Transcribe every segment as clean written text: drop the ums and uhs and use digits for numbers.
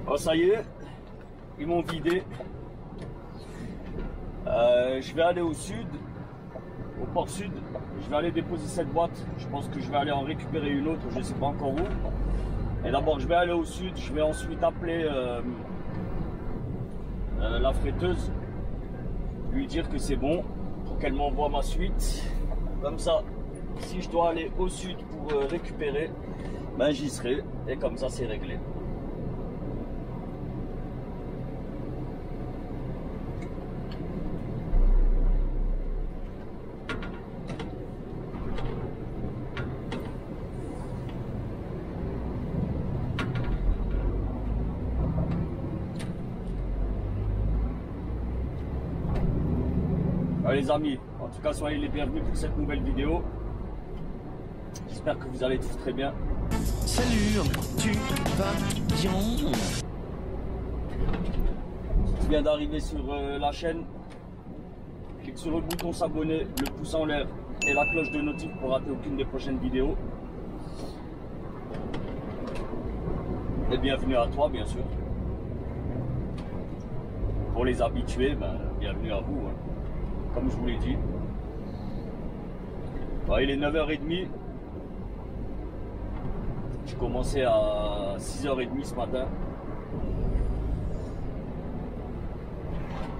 Oh, ça y est, ils m'ont vidé. Je vais aller au sud, au port sud. Je vais aller déposer cette boîte. Je pense que je vais aller en récupérer une autre, je ne sais pas encore où. Et d'abord, je vais aller au sud. Je vais ensuite appeler la fretteuse, lui dire que c'est bon pour qu'elle m'envoie ma suite. Comme ça, si je dois aller au sud pour récupérer, ben j'y serai. Et comme ça, c'est réglé. Les amis, en tout cas soyez les bienvenus pour cette nouvelle vidéo. J'espère que vous allez tous très bien. Salut, tu vas bien? Si tu viens d'arriver sur la chaîne, clique sur le bouton s'abonner, le pouce en l'air et la cloche de notif pour rater aucune des prochaines vidéos. Et bienvenue à toi bien sûr. Pour les habitués, ben, bienvenue à vous. Hein. Comme je vous l'ai dit. Ouais, il est 9h30. J'ai commencé à 6h30 ce matin.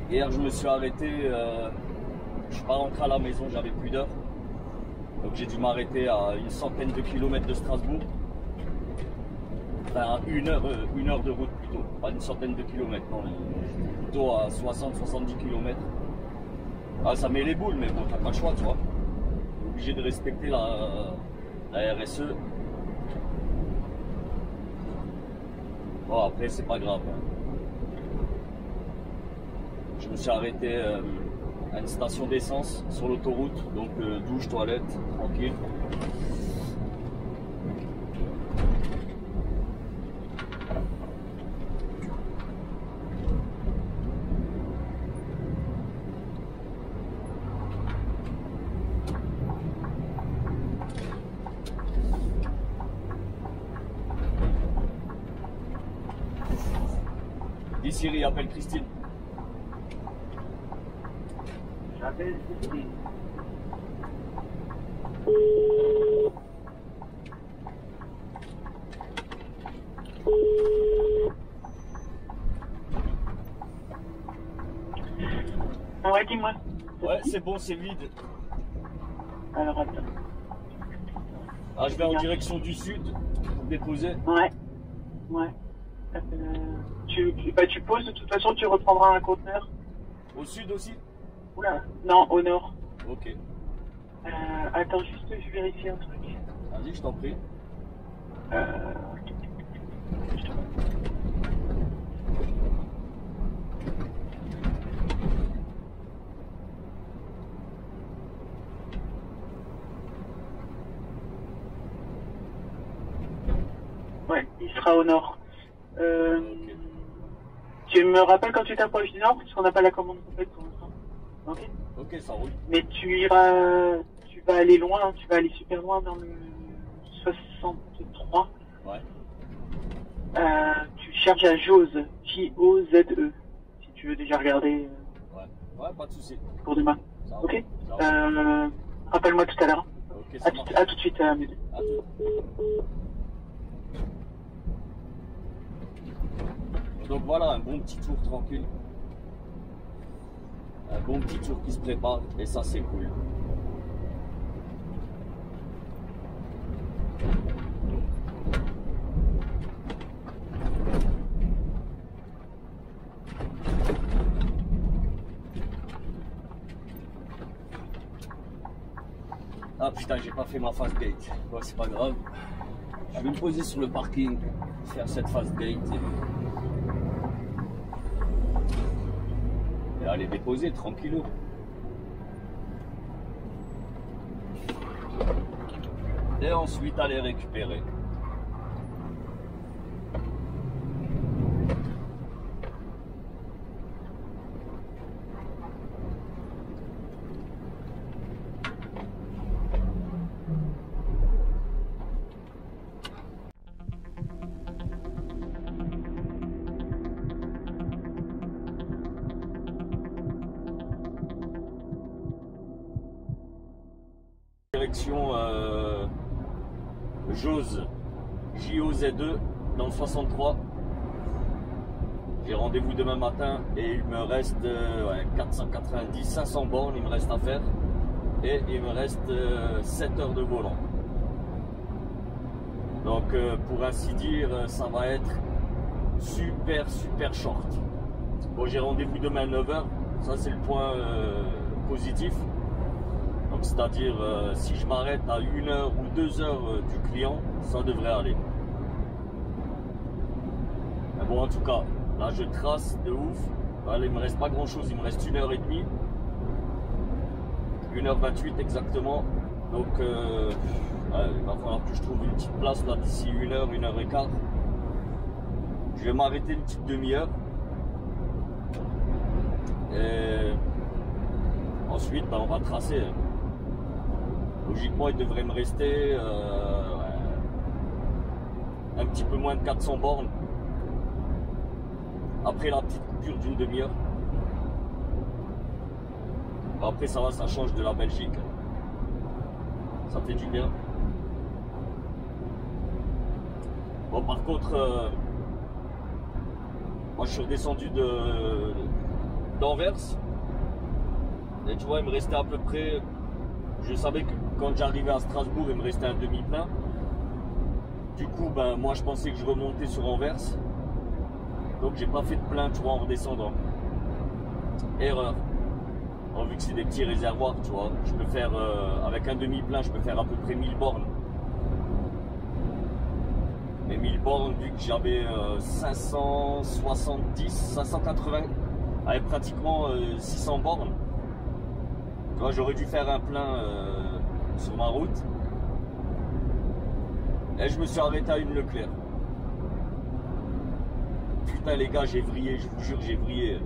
Hier, je me suis arrêté. Je suis pas rentré à la maison, j'avais plus d'heures. Donc j'ai dû m'arrêter à une centaine de kilomètres de Strasbourg. Enfin, une heure de route plutôt. Pas une centaine de kilomètres, non. Plutôt à 60-70 kilomètres. Ah, ça met les boules, mais bon, t'as pas le choix, tu vois. T'es obligé de respecter la RSE. Bon, après, c'est pas grave. Hein. Je me suis arrêté à une station d'essence sur l'autoroute, donc douche, toilette, tranquille. Dis Siri, appelle Christine. J'appelle Christine. Ouais, dis-moi. Ouais, c'est bon, c'est vide. Alors attends. Ah, je vais en direction du sud pour déposer. Ouais. Ouais. Tu poses, de toute façon, tu reprendras un conteneur. Au sud aussi? Oula. Non, au nord. Ok. Attends, juste, je vérifie un truc. Vas-y, je t'en prie. Ouais, il sera au nord. Ok. Tu me rappelles quand tu t'approches du nord, parce qu'on n'a pas la commande complète pour l'instant. Ok. Ok, ça roule. Mais tu vas aller loin, tu vas aller super loin dans le 63. Ouais. Tu cherches à Jose, J-O-Z-E, si tu veux déjà regarder Ouais. Ouais, pas de souci. pour demain. Ça roule. Ok. Ça roule. Rappelle-moi tout à l'heure. Ok, ça marche. À tout de suite, Amélie. À tout. Donc voilà, un bon petit tour tranquille. Un bon petit tour qui se prépare et ça c'est cool. Ah putain, j'ai pas fait ma fast gate. Bon, c'est pas grave. Je vais me poser sur le parking, faire cette fast gate et aller déposer tranquillou. Et ensuite aller récupérer. Direction Jose, JOZ2 dans le 63. J'ai rendez-vous demain matin et il me reste 490, 500 bornes il me reste à faire et il me reste 7 heures de volant. Donc pour ainsi dire ça va être super short. Bon, j'ai rendez-vous demain à 9h, ça c'est le point positif. Donc c'est-à-dire si je m'arrête à 1 heure ou 2 heures du client, ça devrait aller. Mais bon, en tout cas, là je trace de ouf. Là, il me reste pas grand chose, il me reste 1h30. 1h28 exactement. Donc il va falloir que je trouve une petite place là d'ici 1h, 1h15. Je vais m'arrêter une petite demi-heure. Et ensuite on va tracer. Logiquement, il devrait me rester un petit peu moins de 400 bornes après la petite coupure d'une demi-heure. Après, ça va, ça change de la Belgique. Ça fait du bien. Bon, par contre, moi je suis redescendu d'Anvers. Et tu vois, il me restait à peu près. Je savais que quand j'arrivais à Strasbourg, il me restait un demi-plein. Du coup, ben, moi, je pensais que je remontais sur Anvers. Donc, j'ai pas fait de plein, tu vois, en redescendant. Erreur. Alors, vu que c'est des petits réservoirs, tu vois, je peux faire, avec un demi-plein, je peux faire à peu près 1000 bornes. Mais 1000 bornes, vu que j'avais 570, 580, avec pratiquement 600 bornes. Tu vois, j'aurais dû faire un plein sur ma route. Et je me suis arrêté à une Leclerc. Putain les gars, j'ai vrillé, je vous jure, j'ai vrillé.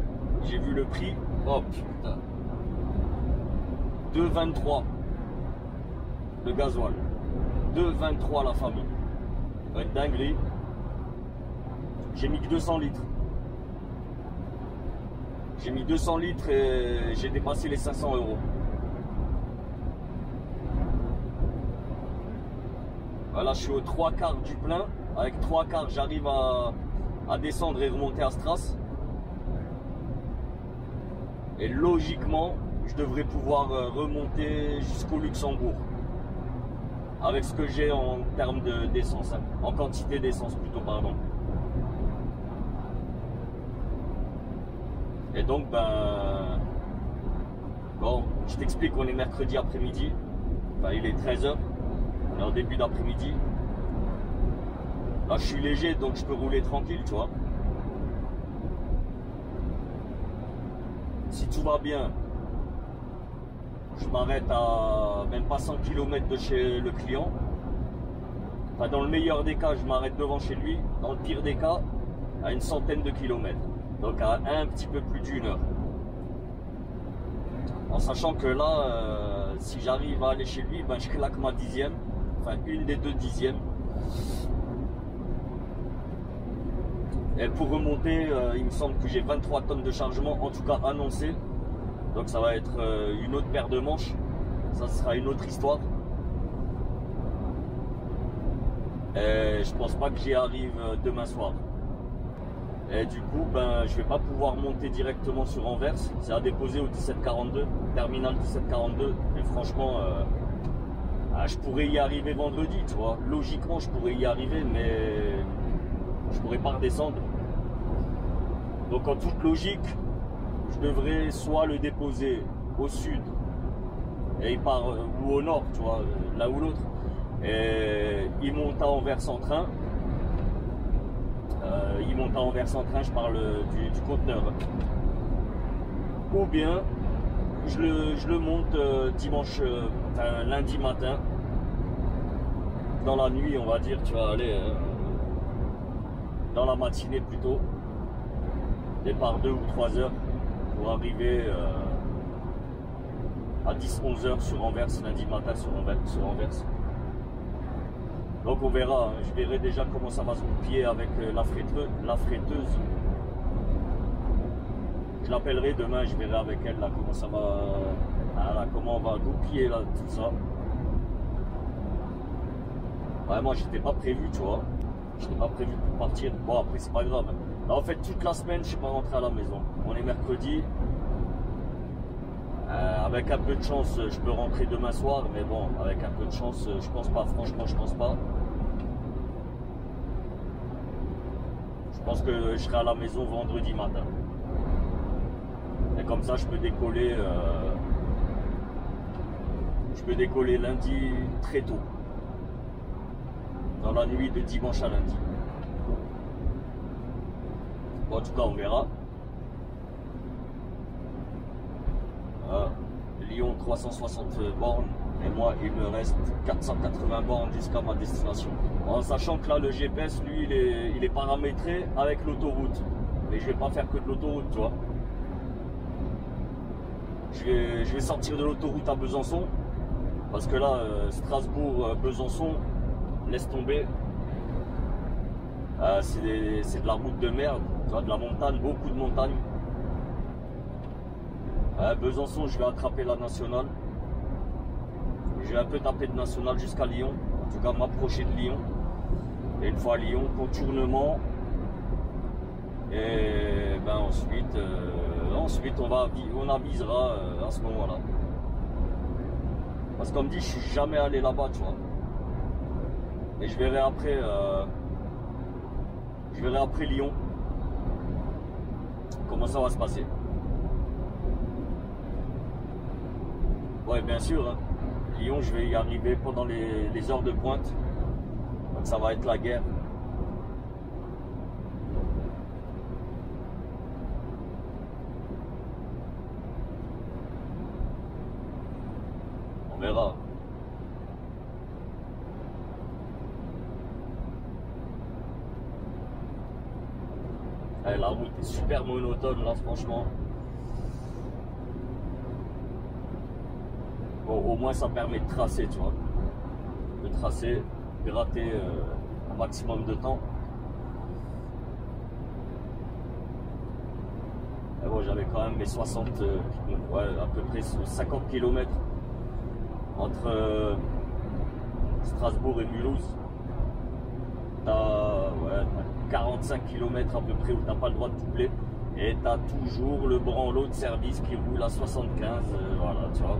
J'ai vu le prix. Oh putain. 2,23 le gasoil. 2,23 la famille. Ça va être dinguerie. J'ai mis que 200 litres. J'ai mis 200 litres et j'ai dépassé les 500 €. Voilà, je suis aux 3/4 du plein. Avec 3/4, j'arrive à descendre et remonter à Stras. Et logiquement, je devrais pouvoir remonter jusqu'au Luxembourg. Avec ce que j'ai en termes d'essence, hein. En quantité d'essence plutôt, pardon. Et donc, ben... Bon, je t'explique, on est mercredi après-midi. Enfin, il est 13h. On est en début d'après-midi. Là, je suis léger, donc je peux rouler tranquille, tu vois. Si tout va bien, je m'arrête à même pas 100 km de chez le client. Enfin, dans le meilleur des cas, je m'arrête devant chez lui. Dans le pire des cas, à une centaine de kilomètres. Donc à un petit peu plus d'1 heure. En sachant que là, si j'arrive à aller chez lui, ben, je claque ma 10e. Enfin, une des 2 dixièmes. Et pour remonter, il me semble que j'ai 23 tonnes de chargement, en tout cas annoncé. Donc ça va être une autre paire de manches. Ça sera une autre histoire. Et je pense pas que j'y arrive demain soir. Et du coup, ben, je vais pas pouvoir monter directement sur Anvers. C'est à déposer au 1742, terminal 1742. Et franchement, je pourrais y arriver vendredi, tu vois. Logiquement, je pourrais y arriver, mais je pourrais pas redescendre. Donc en toute logique, je devrais soit le déposer au sud et il part ou au nord, tu vois, l'un ou l'autre. Et il monte à Anvers en train. Il monte à Anvers en train, je parle du conteneur. Ou bien je le monte dimanche, enfin lundi matin, dans la nuit, on va dire, tu vas aller dans la matinée plutôt, départ 2 ou 3 heures pour arriver à 10-11 heures sur Anvers, lundi matin sur Anvers. Donc on verra, hein. Je verrai déjà comment ça va se goupiller avec la fretteuse. Je l'appellerai demain, je verrai avec elle là, comment ça va, comment on va goupiller là, tout ça. Ouais, moi j'étais pas prévu, tu vois. J'étais pas prévu pour partir. Bon après c'est pas grave. Là, en fait toute la semaine je suis pas rentré à la maison. On est mercredi. Avec un peu de chance je peux rentrer demain soir, mais bon avec un peu de chance je pense pas, franchement je pense pas. Je pense que je serai à la maison vendredi matin. Et comme ça je peux décoller lundi très tôt. Dans la nuit de dimanche à lundi. Bon, en tout cas, on verra. Lyon 360 bornes et moi il me reste 480 bornes jusqu'à ma destination. En sachant que là le GPS lui il est paramétré avec l'autoroute. Mais je vais pas faire que de l'autoroute, tu vois. Je vais sortir de l'autoroute à Besançon. Parce que là, Strasbourg-Besançon, laisse tomber. C'est de la route de merde, tu vois, de la montagne, beaucoup de montagnes. Besançon, je vais attraper la nationale. Je vais un peu taper de nationale jusqu'à Lyon. En tout cas, m'approcher de Lyon. Et une fois à Lyon, contournement. Et ben ensuite on avisera à ce moment-là. Parce que comme dit, je suis jamais allé là-bas, tu vois. Et je verrai après Lyon comment ça va se passer. Ouais, bien sûr, hein. Lyon, je vais y arriver pendant les heures de pointe. Donc ça va être la guerre. On verra. La route est super monotone là, franchement. Bon, au moins ça permet de tracer, tu vois. De tracer, gratter un maximum de temps. Et bon, j'avais quand même mes 60, ouais, à peu près 50 km entre Strasbourg et Mulhouse. T'as 45 km à peu près où t'as pas le droit de doubler. Et t'as toujours le branlot de service qui roule à 75, voilà, tu vois.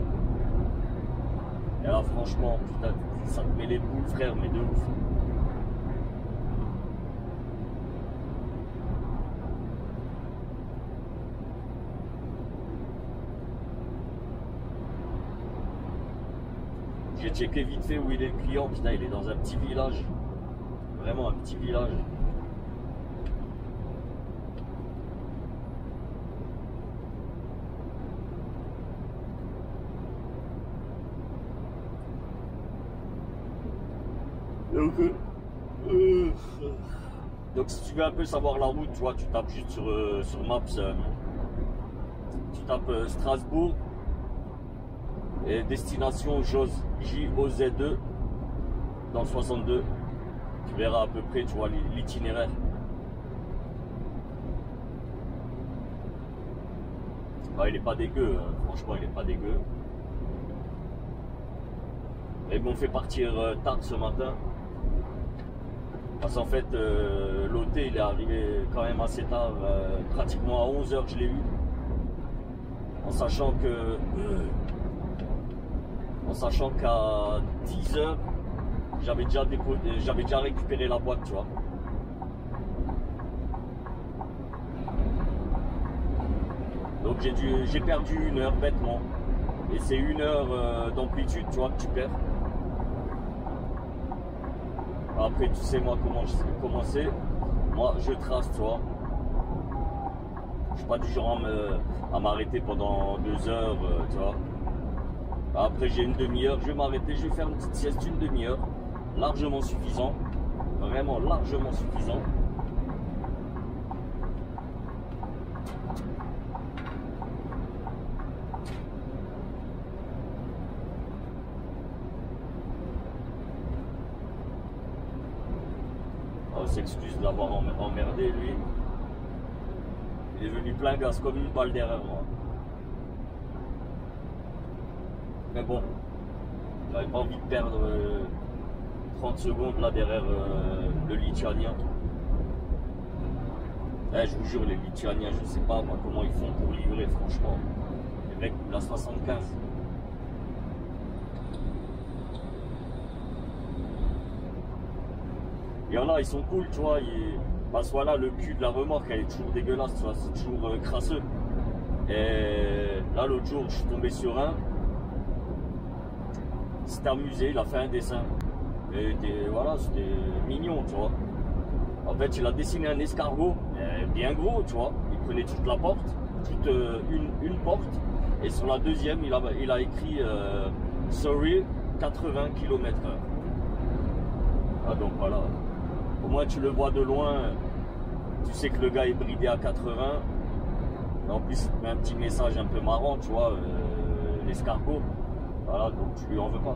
Et là, franchement, putain, ça te met les boules, frère, mais de ouf. J'ai checké vite fait où il est le client, putain, il est dans un petit village. Vraiment un petit village. Donc si tu veux un peu savoir la route, tu vois, tu tapes juste sur Maps, tu tapes Strasbourg et destination JOZ, J-O-Z-E dans le 62. Tu verras à peu près, tu vois, l'itinéraire. Ah, il est pas dégueu, hein. Franchement il est pas dégueu. Et bon, on fait partir tard ce matin. Parce qu'en fait, l'OT il est arrivé quand même assez tard, pratiquement à 11 h je l'ai eu. En sachant qu'à 10 h j'avais déjà récupéré la boîte, tu vois. Donc j'ai perdu 1 heure bêtement. Et c'est 1 heure d'amplitude, tu vois, que tu perds. Après, tu sais, moi, comment c'est. Moi, je trace, tu vois. Je suis pas du genre à m'arrêter pendant 2 heures, tu vois. Après, j'ai une demi-heure, je vais m'arrêter, je vais faire une petite sieste, une demi-heure. Largement suffisant. Vraiment largement suffisant. On s'excuse de l'avoir emmerdé, lui. Il est venu plein gaz, comme une balle derrière moi. Mais bon, j'avais pas envie de perdre 30 secondes là derrière le Lituanien. Je vous jure, les Lituaniens, je sais pas moi comment ils font pour livrer, franchement. Les mecs, la 75. Il y en a, ils sont cool, tu vois. Parce que voilà, le cul de la remorque, elle est toujours dégueulasse, tu vois, c'est toujours crasseux. Et là, l'autre jour, je suis tombé sur un. Il s'était amusé, il a fait un dessin. Et voilà, c'était mignon, tu vois. En fait, il a dessiné un escargot, bien gros, tu vois. Il prenait toute la porte, toute une porte. Et sur la deuxième, il a écrit Sorry, 80 km/h. Ah, donc voilà. Au moins, tu le vois de loin. Tu sais que le gars est bridé à 80. Et en plus, il te met un petit message un peu marrant, tu vois, l'escargot. Voilà, donc tu lui en veux pas.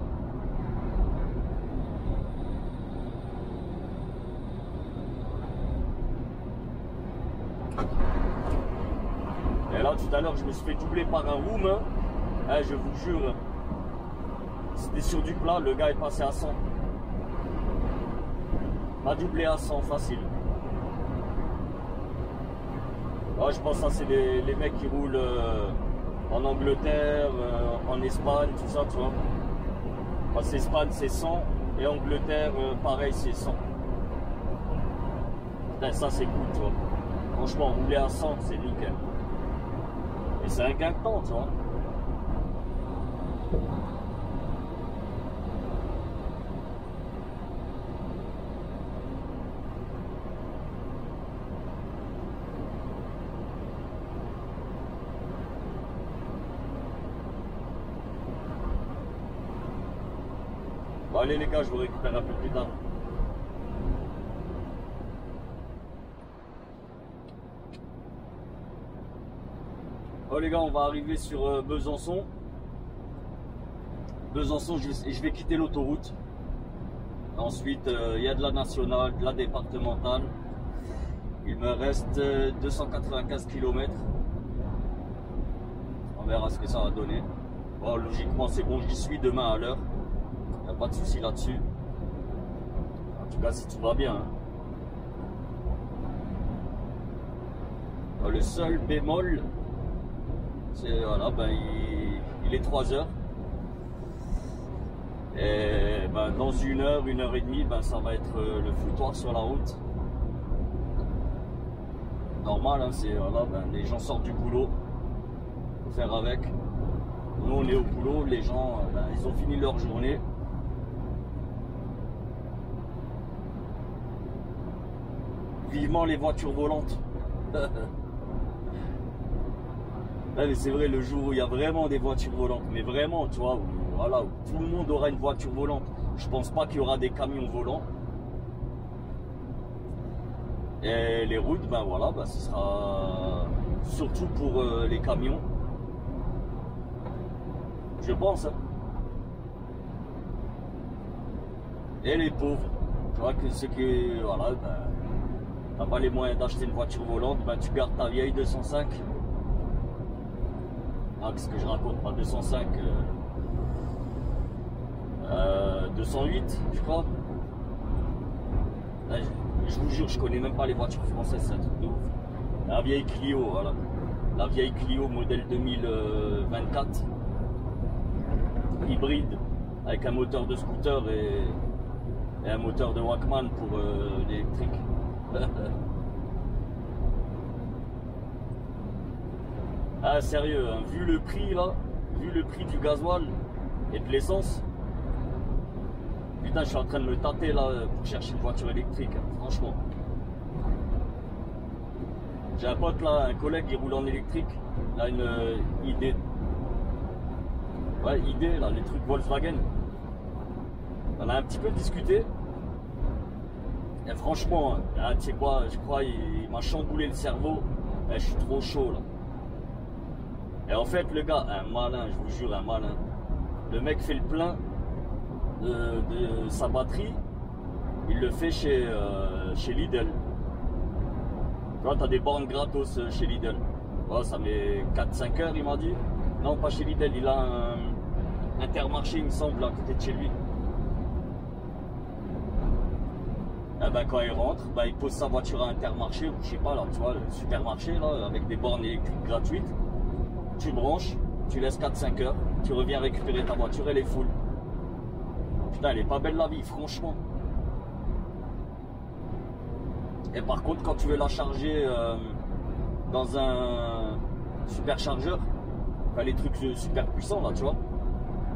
Et là, tout à l'heure, je me suis fait doubler par un roumain. Je vous jure, c'était sur du plat, le gars est passé à 100. M'a doublé à 100, facile. Je pense que ça, c'est les mecs qui roulent en Angleterre, en Espagne, tout ça, tu vois. Parce qu'Espagne, c'est 100, et Angleterre, pareil, c'est 100. Putain, ça, c'est cool, tu vois. Franchement, rouler à 100, c'est nickel. Et c'est un gain de temps, tu vois. Bon, allez les gars, je vous récupère un peu plus tard. Oh les gars, on va arriver sur Besançon. Besançon, je vais quitter l'autoroute. Ensuite, il y a de la nationale, de la départementale. Il me reste 295 km. On verra ce que ça va donner. Bon, logiquement, c'est bon, j'y suis demain à l'heure. Il n'y a pas de souci là-dessus. En tout cas, si tout va bien. Hein. Le seul bémol, c'est voilà, ben, il est 3 heures. Et ben, dans 1 heure, 1 heure et demie, ben, ça va être le foutoir sur la route. Normal, hein, c'est voilà, ben, les gens sortent du boulot. Faut faire avec. Nous, on est au boulot, les gens, ben, ils ont fini leur journée. Vivement les voitures volantes. Ouais, mais c'est vrai, le jour où il y a vraiment des voitures volantes, mais vraiment, tu vois, où, voilà, où tout le monde aura une voiture volante. Je pense pas qu'il y aura des camions volants. Et les routes, ben voilà, ben, ce sera surtout pour les camions. Je pense. Hein. Et les pauvres. Tu vois que ceux qui, voilà, ben, t'as pas les moyens d'acheter une voiture volante, ben tu gardes ta vieille 205. Ah, qu'est-ce que je raconte, pas 205, 208, je crois. Là, je vous jure, je connais même pas les voitures françaises, c'est un truc de ouf. La vieille Clio, voilà. La vieille Clio modèle 2024. Hybride, avec un moteur de scooter et un moteur de Walkman pour l'électrique. Ah sérieux, hein, vu le prix là, vu le prix du gasoil et de l'essence, putain, je suis en train de me tâter là pour chercher une voiture électrique, hein, franchement. J'ai un pote là, un collègue, il roule en électrique. Il a une ID. Ouais, ID, là, les trucs Volkswagen. On a un petit peu discuté. Et franchement, là, tu sais quoi, je crois il m'a chamboulé le cerveau. Et je suis trop chaud là. Et en fait, le gars, un malin, je vous jure, un malin. Le mec fait le plein de sa batterie. Il le fait chez Lidl. Tu vois, t'as des bornes gratos chez Lidl. Ouais, ça met 4-5 heures, il m'a dit. Non, pas chez Lidl, il a un Intermarché, il me semble, à côté de chez lui. Et ben, quand il rentre, ben, il pose sa voiture à Intermarché, ou je sais pas, là, tu vois, le supermarché, là, avec des bornes électriques gratuites. Tu branches, tu laisses 4-5 heures, tu reviens récupérer ta voiture, elle est full. Putain, elle est pas belle la vie, franchement. Et par contre, quand tu veux la charger dans un superchargeur, enfin, les trucs super puissants, là, tu vois.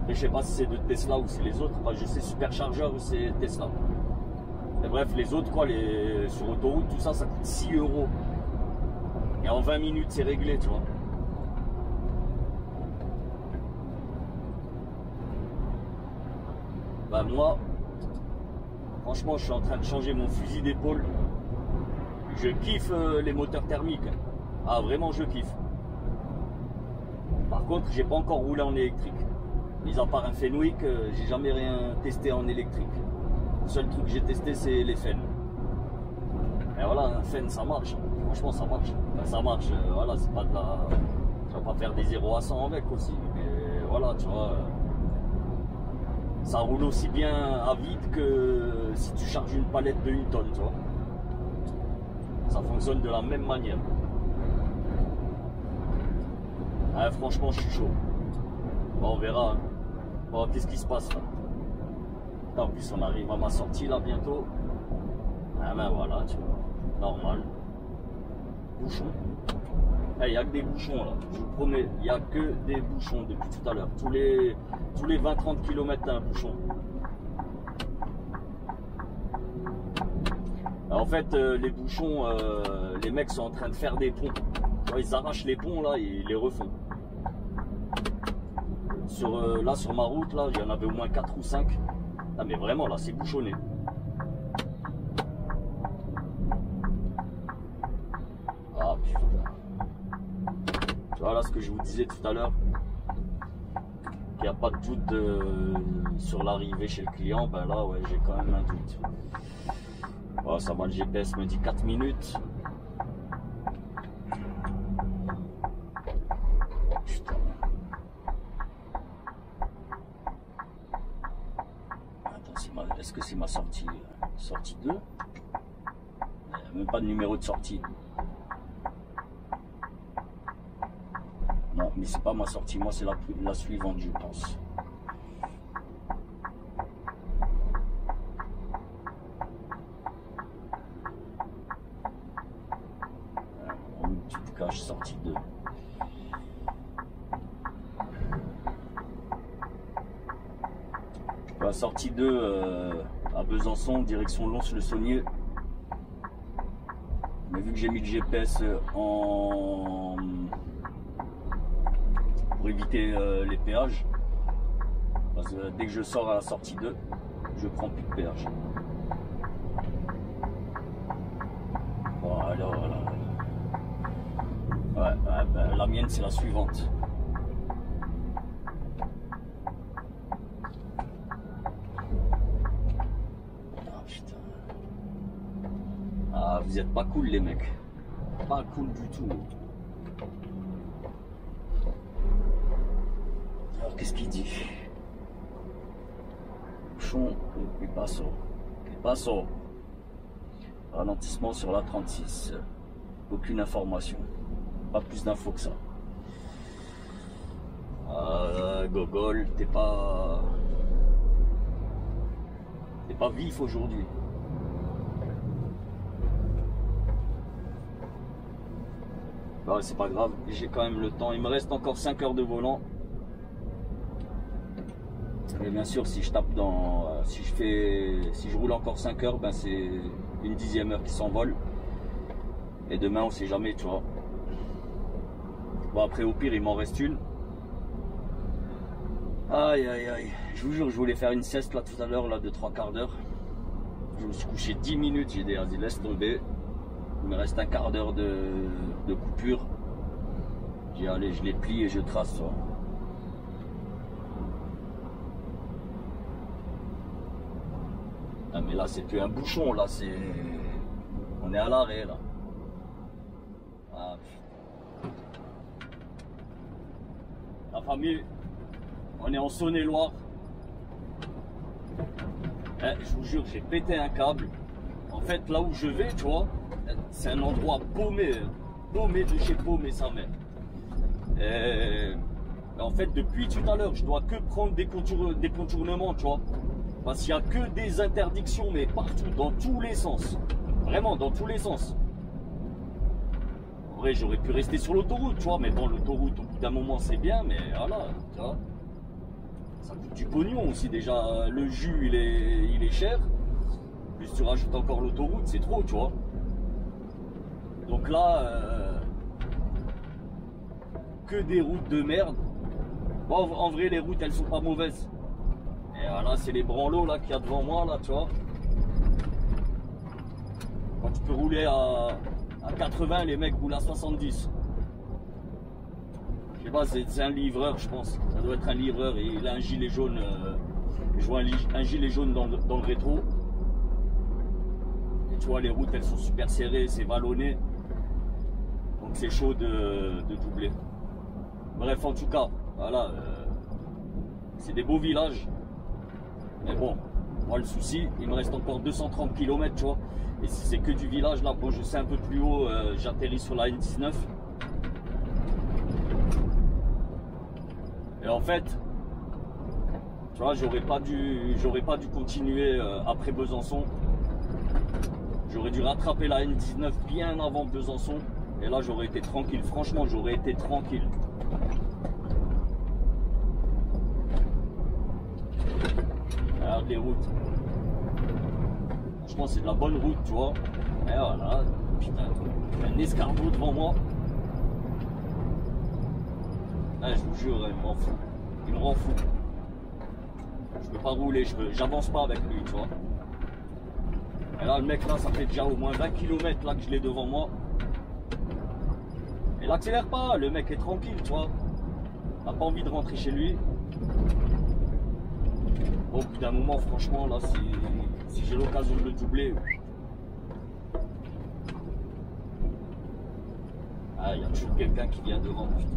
Et je sais pas si c'est de Tesla ou c'est les autres. Enfin, je sais superchargeur ou c'est Tesla. Et bref, les autres, quoi, sur autoroute, tout ça, ça coûte 6 €. Et en 20 minutes, c'est réglé, tu vois. Bah moi, franchement, je suis en train de changer mon fusil d'épaule. Je kiffe les moteurs thermiques. Ah, vraiment, je kiffe. Par contre, j'ai pas encore roulé en électrique. Mis à part un Fenwick, j'ai jamais rien testé en électrique. Le seul truc que j'ai testé, c'est les Fen. Et voilà, un Fen, ça marche. Franchement, ça marche. Ben, ça marche, voilà, c'est pas de la... Tu vas pas faire des 0 à 100 avec aussi. Mais voilà, tu vois... ça roule aussi bien à vide que si tu charges une palette de 1 tonne, tu vois. Ça fonctionne de la même manière. Ah, franchement, je suis chaud. Bon, on verra. Hein. Bon, qu'est-ce qui se passe là? En plus, on arrive à ma sortie là bientôt. Ah ben voilà, tu vois. Normal. Bouchon. Il n'y a que des bouchons là. Je vous promets, il n'y a que des bouchons depuis tout à l'heure. Tous les 20-30 km, t'as un bouchon. Alors, en fait, les bouchons, les mecs sont en train de faire des ponts. Ils arrachent les ponts là et ils les refont. Là sur ma route, là, il y en avait au moins 4 ou 5. Ah mais vraiment là, c'est bouchonné. Ah putain. Tu vois là ce que je vous disais tout à l'heure, qu'il n'y a pas de doute sur l'arrivée chez le client, ben là ouais, j'ai quand même un doute. Oh, ça va, le GPS me dit 4 minutes. Putain. Attends, est-ce que c'est ma sortie 2? Il n'y a même pas de numéro de sortie. Non, mais c'est pas ma sortie, moi c'est la suivante, je pense. Une petite cache sortie 2. La sortie 2 à Besançon, direction Lons-le-Saunier. Mais vu que j'ai mis le GPS pour éviter les péages, parce que dès que je sors à la sortie 2, je prends plus de péage. Bon, alors, ouais, ben, la mienne c'est la suivante. Ah, vous êtes pas cool les mecs, pas cool du tout. Alors qu'est-ce qu'il dit? Bouchon, et passo. Ralentissement sur la 36. Aucune information, pas plus d'infos que ça. Gogol, t'es pas vif aujourd'hui. Bah, c'est pas grave, j'ai quand même le temps. Il me reste encore 5 heures de volant. Et bien sûr, si je tape dans, si je roule encore 5 heures, ben c'est une 10e heure qui s'envole. Et demain, on sait jamais, tu vois. Bon, après, au pire, il m'en reste une. Aïe, aïe, aïe. Je vous jure, je voulais faire une sieste là tout à l'heure, là, de 3/4 d'heure. Je me suis couché 10 minutes, j'ai dit, vas-y, laisse tomber. Il me reste un quart d'heure de coupure. J'ai dit, allez, je les plie et je trace, tu vois. Ah, mais là, c'est plus un bouchon, là, c'est... On est à l'arrêt, là. Ah, putain. La famille, on est en Saône-et-Loire. Je vous jure, j'ai pété un câble. En fait, là où je vais, tu vois, c'est un endroit paumé. Paumé de chez paumé, sa mère. En fait, depuis tout à l'heure, je dois que prendre des contournements, tu vois. Parce qu'il n'y a que des interdictions, mais partout, dans tous les sens. Vraiment, dans tous les sens. En vrai, j'aurais pu rester sur l'autoroute, tu vois. Mais bon, l'autoroute, au bout d'un moment, c'est bien, mais voilà, tu vois. Ça coûte du pognon aussi, déjà. Le jus, il est cher. Plus tu rajoutes encore l'autoroute, c'est trop, tu vois. Donc là, que des routes de merde. Bon, en vrai, les routes, elles sont pas mauvaises. Et voilà, c'est les branlots là qu'il y a devant moi, là, tu vois. Quand tu peux rouler à 80, les mecs roulent à 70. Je sais pas, c'est un livreur, je pense. Ça doit être un livreur et il a un gilet jaune. Je vois un gilet jaune dans le rétro. Et tu vois, les routes, elles sont super serrées, c'est vallonné. Donc c'est chaud de doubler. Bref, en tout cas, voilà. C'est des beaux villages. Mais bon, moi le souci, il me reste encore 230 km, tu vois. Et si c'est que du village, là, bon, je sais un peu plus haut, j'atterris sur la N19. Et en fait, tu vois, j'aurais pas dû continuer après Besançon. J'aurais dû rattraper la N19 bien avant Besançon. Et là, j'aurais été tranquille. Franchement, j'aurais été tranquille. Regarde les routes. Franchement, c'est de la bonne route, tu vois. Et voilà. Putain, un escargot devant moi. Ah, je vous jure, il m'en fout. Il me rend fou. Je peux pas rouler, j'avance pas avec lui, tu vois. Et là, le mec, là, ça fait déjà au moins 20 km là que je l'ai devant moi. Il accélère pas, le mec est tranquille, tu vois. Il n'a pas envie de rentrer chez lui. Au bout d'un moment, franchement, là, si j'ai l'occasion de le doubler. Ah, il y a toujours quelqu'un qui vient devant, putain.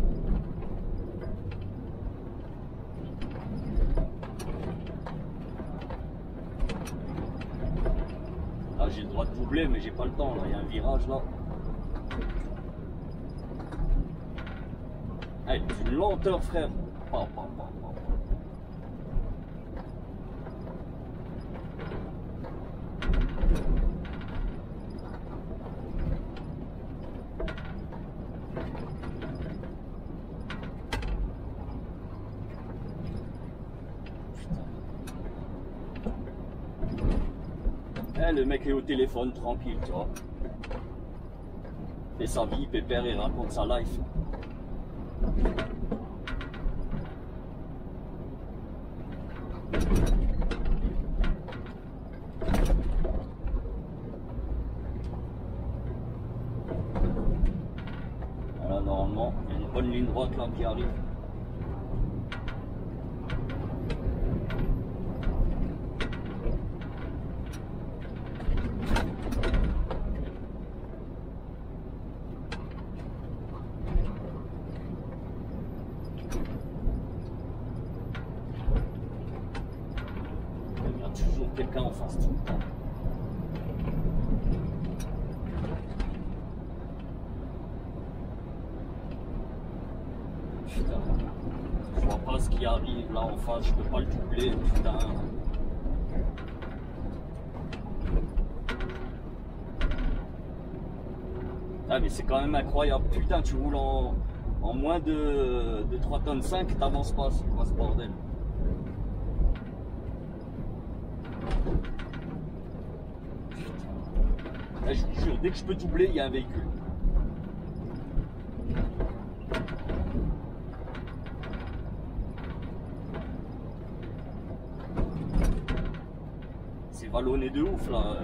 Là, j'ai le droit de doubler, mais j'ai pas le temps, là. Il y a un virage, là. Ah, il est une lenteur, frère. Le mec est au téléphone tranquille, tu vois. Et sa vie, pépère, il raconte sa life. Voilà, normalement, il y a une bonne ligne droite là qui arrive. Toujours quelqu'un en face tout le temps. Putain, je vois pas ce qui arrive là en face, je peux pas le doubler, putain. Ah mais c'est quand même incroyable, putain, tu roules en moins de 3 tonnes 5, t'avances pas, c'est quoi ce bordel? Là, je vous jure, dès que je peux doubler, il y a un véhicule. C'est vallonné de ouf là.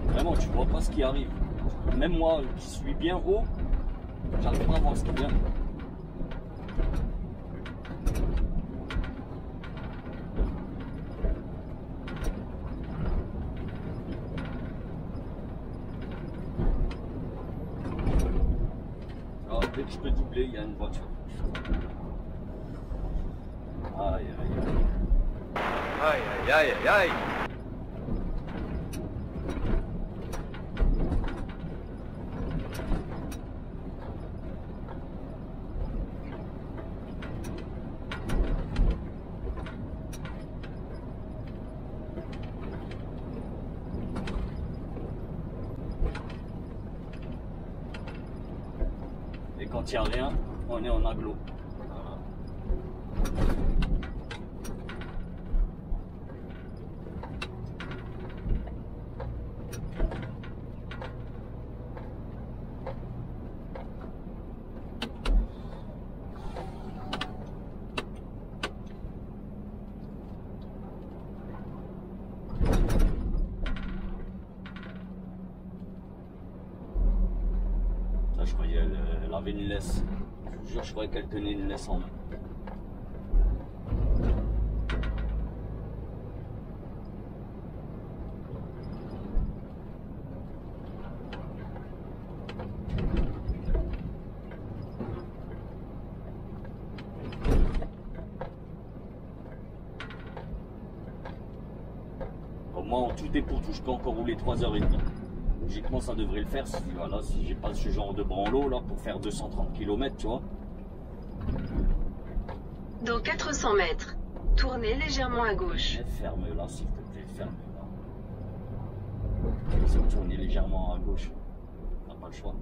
Vraiment, tu vois pas ce qui arrive. Même moi qui suis bien haut, j'arrive pas à voir ce qui vient. Alors, dès que je peux doubler, il y a une voiture. Aïe aïe aïe. Aïe, aïe, aïe, aïe. Et quand il n'y a rien, on est en agglo. Voilà. Là, je croyais elle avait une laisse. Je vous jure, je croyais qu'elle tenait une laisse en main. Au moins, en tout et pour tout, je peux encore rouler 3h30. Logiquement, ça devrait le faire si, voilà, si j'ai pas ce genre de branlot là pour faire 230 km, tu vois. Dans 400 mètres, tournez légèrement à gauche. Mais ferme-la, s'il te plaît, ferme-la. Si on tourne légèrement à gauche, on n'a pas le choix.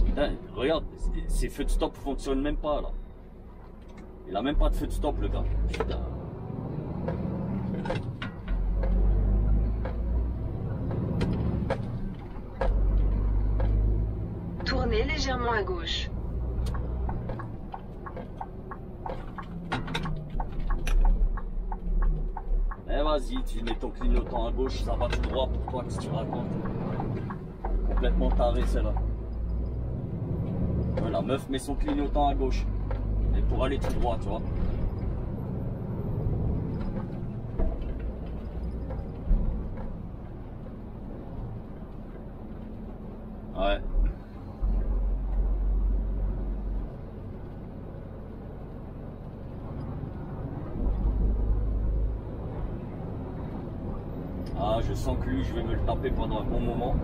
Putain, regarde, ces feux de stop fonctionnent même pas là. Il a même pas de feu de stop le gars. Putain. Tournez légèrement à gauche. Eh vas-y, tu mets ton clignotant à gauche, ça va tout droit pour toi, qu'est-ce que tu racontes? Complètement taré celle-là. La meuf met son clignotant à gauche. Et pour aller tout droit, tu vois. Ouais. Ah, je sens que lui, je vais me le taper pendant un bon moment.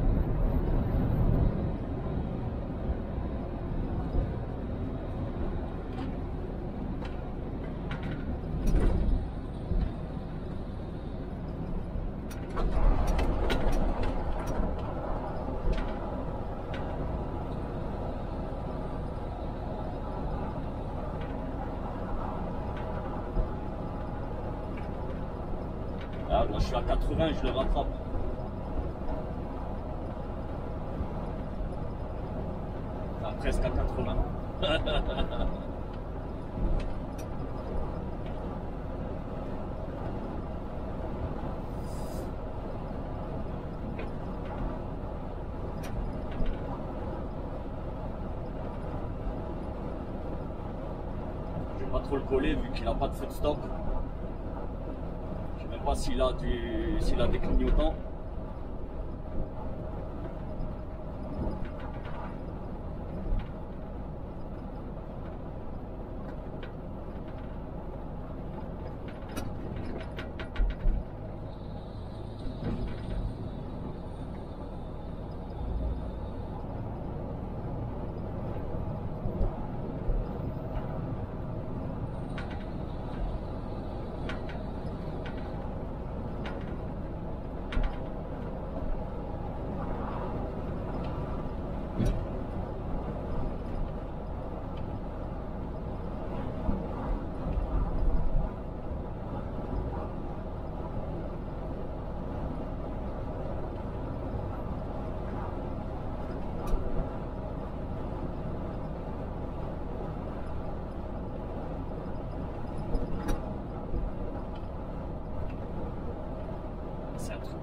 Ah, là, je suis à 80, je le rattrape. Ah, presque à 80. Je vais pas trop le coller vu qu'il n'a pas de feu de stop. Je sais même pas s'il a des clignotants.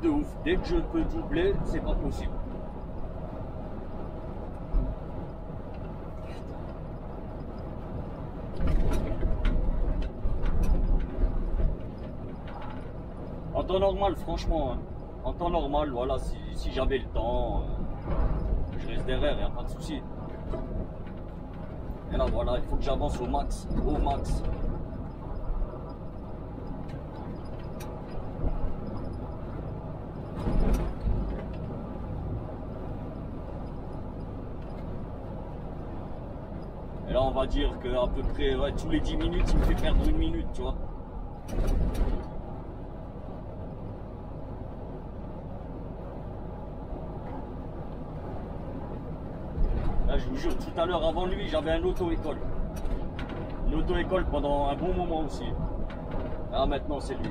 de ouf. Dès que je peux doubler, c'est pas possible. En temps normal, franchement, hein. En temps normal, voilà, si j'avais le temps, je reste derrière, il n'y a pas de souci. Et là, voilà, il faut que j'avance au max, au max. Et là, on va dire qu'à peu près, ouais, tous les 10 minutes, il me fait perdre 1 minute, tu vois. Là, je vous jure, tout à l'heure, avant lui, j'avais un auto-école. Une auto-école pendant un bon moment aussi. Ah, maintenant, c'est lui.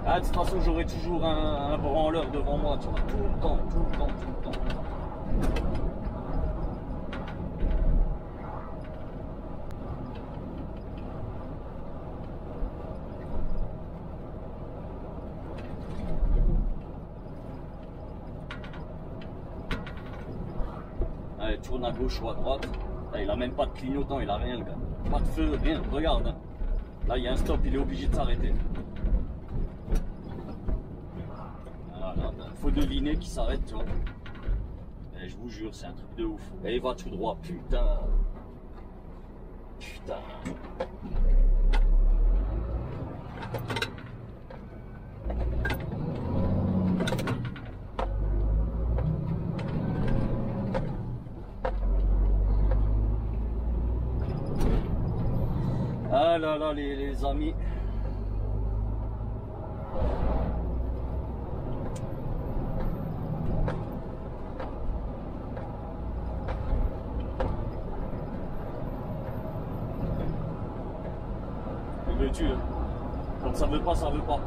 Ah, de toute façon, j'aurai toujours un branleur devant moi, tu vois. Tout le temps, tout le temps, tout le temps. Allez, tourne à gauche ou à droite. Là, il a même pas de clignotant, il a rien, le gars. Pas de feu, rien. Regarde. Hein. Là, il y a un stop, il est obligé de s'arrêter. Voilà, faut deviner qui s'arrête, tu vois. Et je vous jure, c'est un truc de ouf. Et il va tout droit, putain. Putain. Ah là là, les amis. Que veux-tu, hein? Quand ça veut pas, ça veut pas.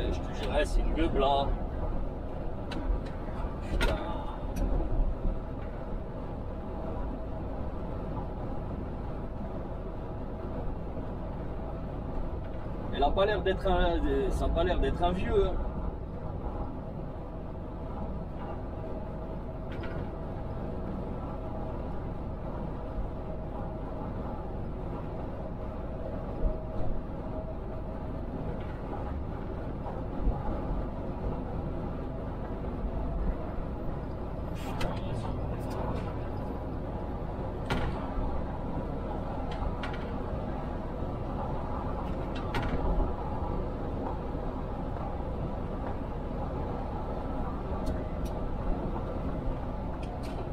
Je te dirais, c'est une gueule là. Putain. Elle a pas l'air d'être ça a pas l'air d'être un vieux. Hein.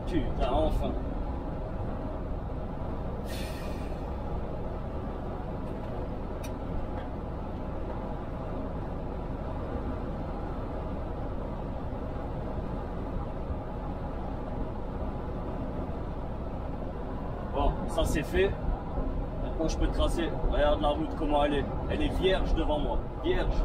Putain, enfin. Bon, ça c'est fait. Maintenant je peux tracer. Regarde la route comment elle est. Elle est vierge devant moi. Vierge.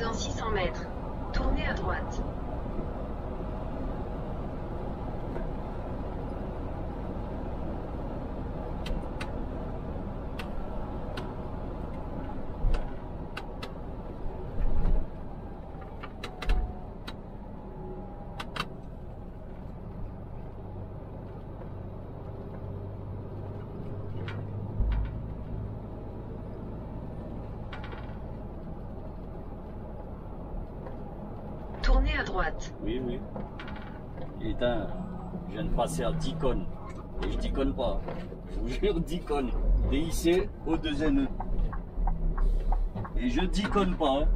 Dans 600 mètres, tournez à droite. Tournez à droite. Oui, oui. Putain. Je viens de passer à Deacon. Et je déconne pas. Je vous jure, Deacon. DIC au 2NE. Et je déconne pas. Hein.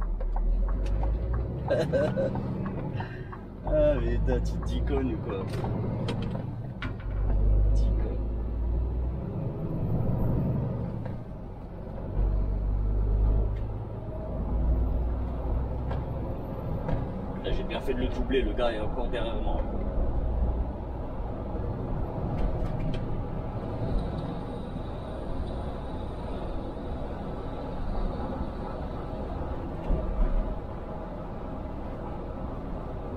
Ah mais tu déconnes ou quoi? Deacon. Là j'ai bien fait de le doubler, le gars est encore derrière moi.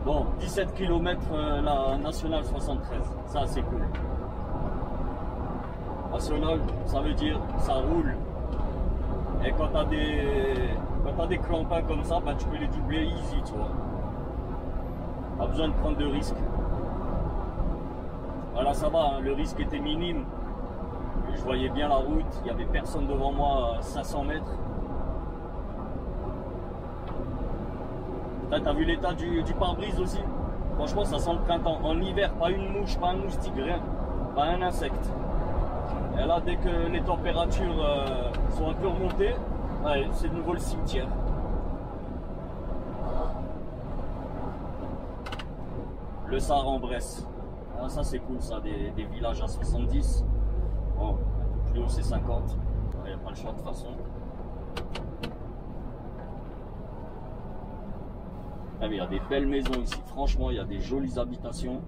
Bon, 17 km la nationale 73, ça c'est cool. Nationale, ça veut dire ça roule. Et quand t'as des clampins comme ça, bah, tu peux les doubler easy, tu vois. Pas besoin de prendre de risques. Voilà, ça va, hein, le risque était minime. Je voyais bien la route, il n'y avait personne devant moi à 500 mètres. T'as vu l'état du pare-brise aussi? Franchement, ça sent le printemps. En hiver, pas une mouche, pas un moustique, rien. Pas un insecte. Et là, dès que les températures sont un peu remontées, ouais, c'est de nouveau le cimetière. Le Sahara en Bresse. Ah, ça, c'est cool, ça, des villages à 70. Bon, un peu plus haut, c'est 50. Il n'y a pas le choix de toute façon. Ah, mais il y a des belles maisons ici, franchement, il y a des jolies habitations.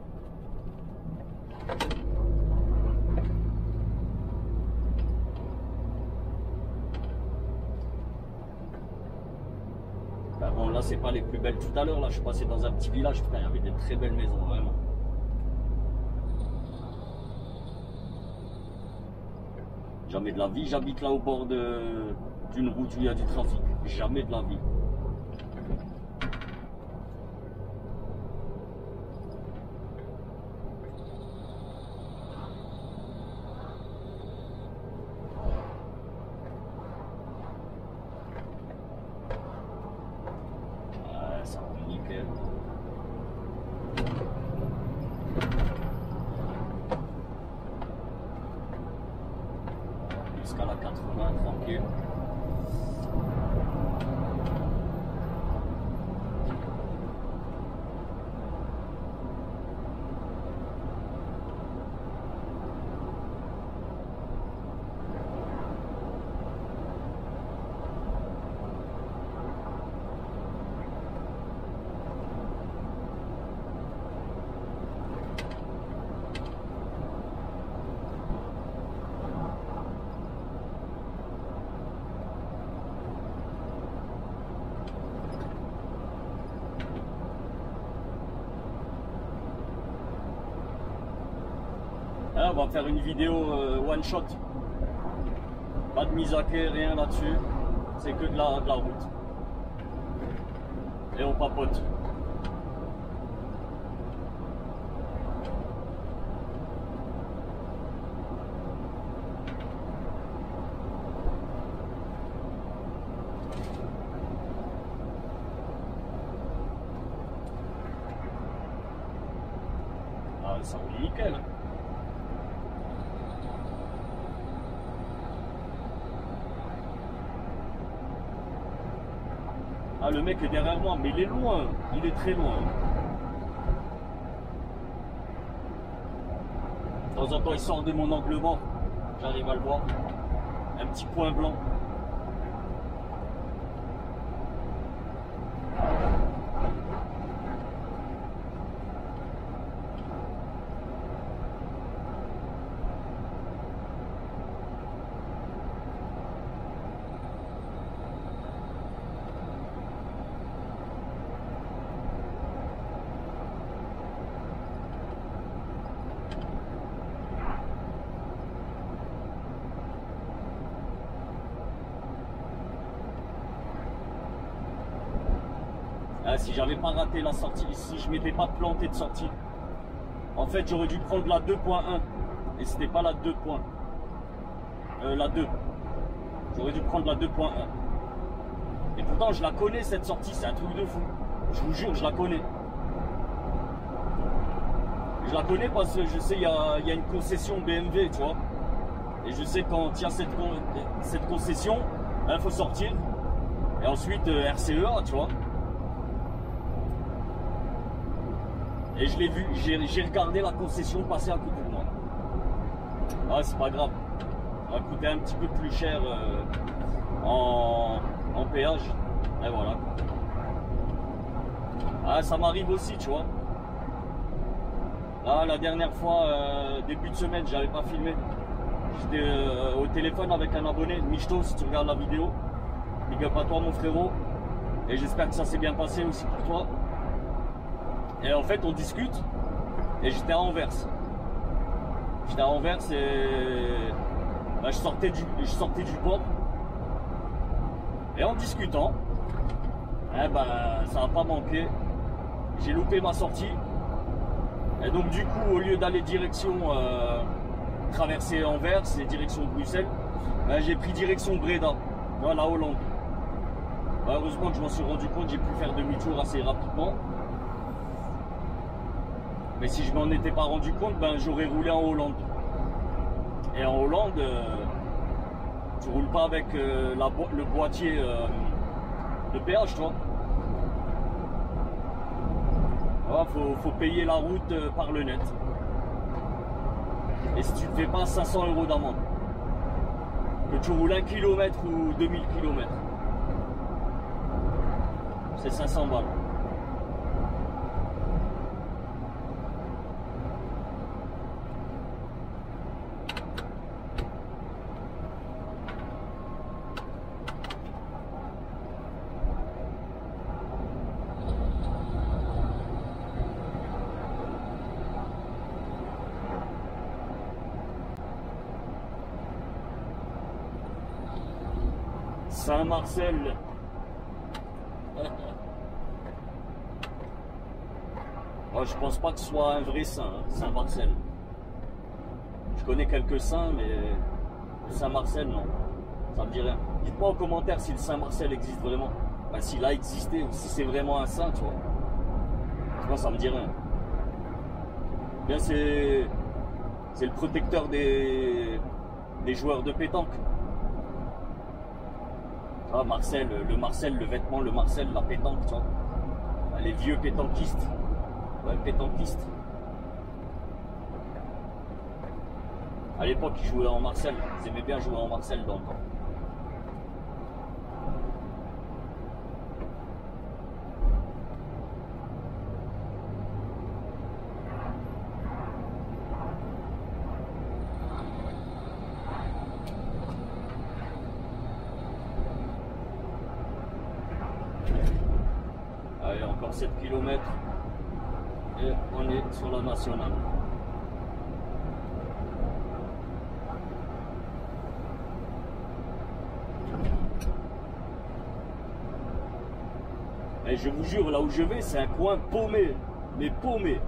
Ben bon, là, c'est pas les plus belles tout à l'heure. Là, je suis passé dans un petit village, putain, il y avait des très belles maisons, vraiment. Jamais de la vie, j'habite là au bord d'une route où il y a du trafic. Jamais de la vie. Ça roule nickel. Jusqu'à la 80, tranquille. Là, on va faire une vidéo one shot. Pas de mise à quai, rien là-dessus. C'est que de la route. Et on papote. Ah, ça roule nickel. Ah, le mec est derrière moi, mais il est loin, il est très loin. De temps en temps, il sort de mon angle mort, j'arrive à le voir. Un petit point blanc. Si j'avais pas raté la sortie, si je m'étais pas planté de sortie, en fait j'aurais dû prendre la 2.1 et c'était pas la 2. La 2. J'aurais dû prendre la 2.1. Et pourtant je la connais cette sortie, c'est un truc de fou. Je vous jure, je la connais. Je la connais parce que je sais il y a une concession BMW, tu vois. Et je sais quand il y a cette concession, il faut sortir. Et ensuite RCEA, tu vois. Et je l'ai vu, j'ai regardé la concession passer à côté de moi. Ah, c'est pas grave. Ça va coûter un petit peu plus cher en péage. Et voilà. Ah, ça m'arrive aussi, tu vois. Là, la dernière fois, début de semaine, j'avais pas filmé. J'étais au téléphone avec un abonné, Michto, si tu regardes la vidéo. Big up à toi, mon frérot. Et j'espère que ça s'est bien passé aussi pour toi. Et en fait, on discute. Et j'étais à Anvers. J'étais à Anvers et bah, je sortais du port. Et en discutant, eh ben, ça n'a pas manqué. J'ai loupé ma sortie. Et donc du coup, au lieu d'aller direction traverser Anvers et direction Bruxelles, ben, j'ai pris direction Breda, dans la Hollande. Ben, heureusement que je m'en suis rendu compte, j'ai pu faire demi-tour assez rapidement. Mais si je m'en étais pas rendu compte, ben, j'aurais roulé en Hollande. Et en Hollande, tu roules pas avec le boîtier de péage, toi. Faut payer la route par le net. Et si tu ne fais pas 500 € d'amende, que tu roules 1 km ou 2000 km, c'est 500 balles. Saint-Marcel. Moi, je pense pas que ce soit un vrai saint, hein, Saint-Marcel. Je connais quelques saints, mais Saint-Marcel, non. Ça me dit rien. Dites-moi en commentaire si le Saint-Marcel existe vraiment. Enfin, s'il a existé ou si c'est vraiment un saint, tu vois. Moi, ça me dit rien. Bien, c'est le protecteur des joueurs de pétanque. Ah, Marcel, le vêtement, le Marcel, la pétanque, tu vois. Les vieux pétanquistes. Ouais, pétanquistes. À l'époque, ils jouaient en Marcel. Ils aimaient bien jouer en Marcel dans le temps. Allez, encore 7 km et on est sur la nationale. Et je vous jure, là où je vais, c'est un coin paumé, mais paumé,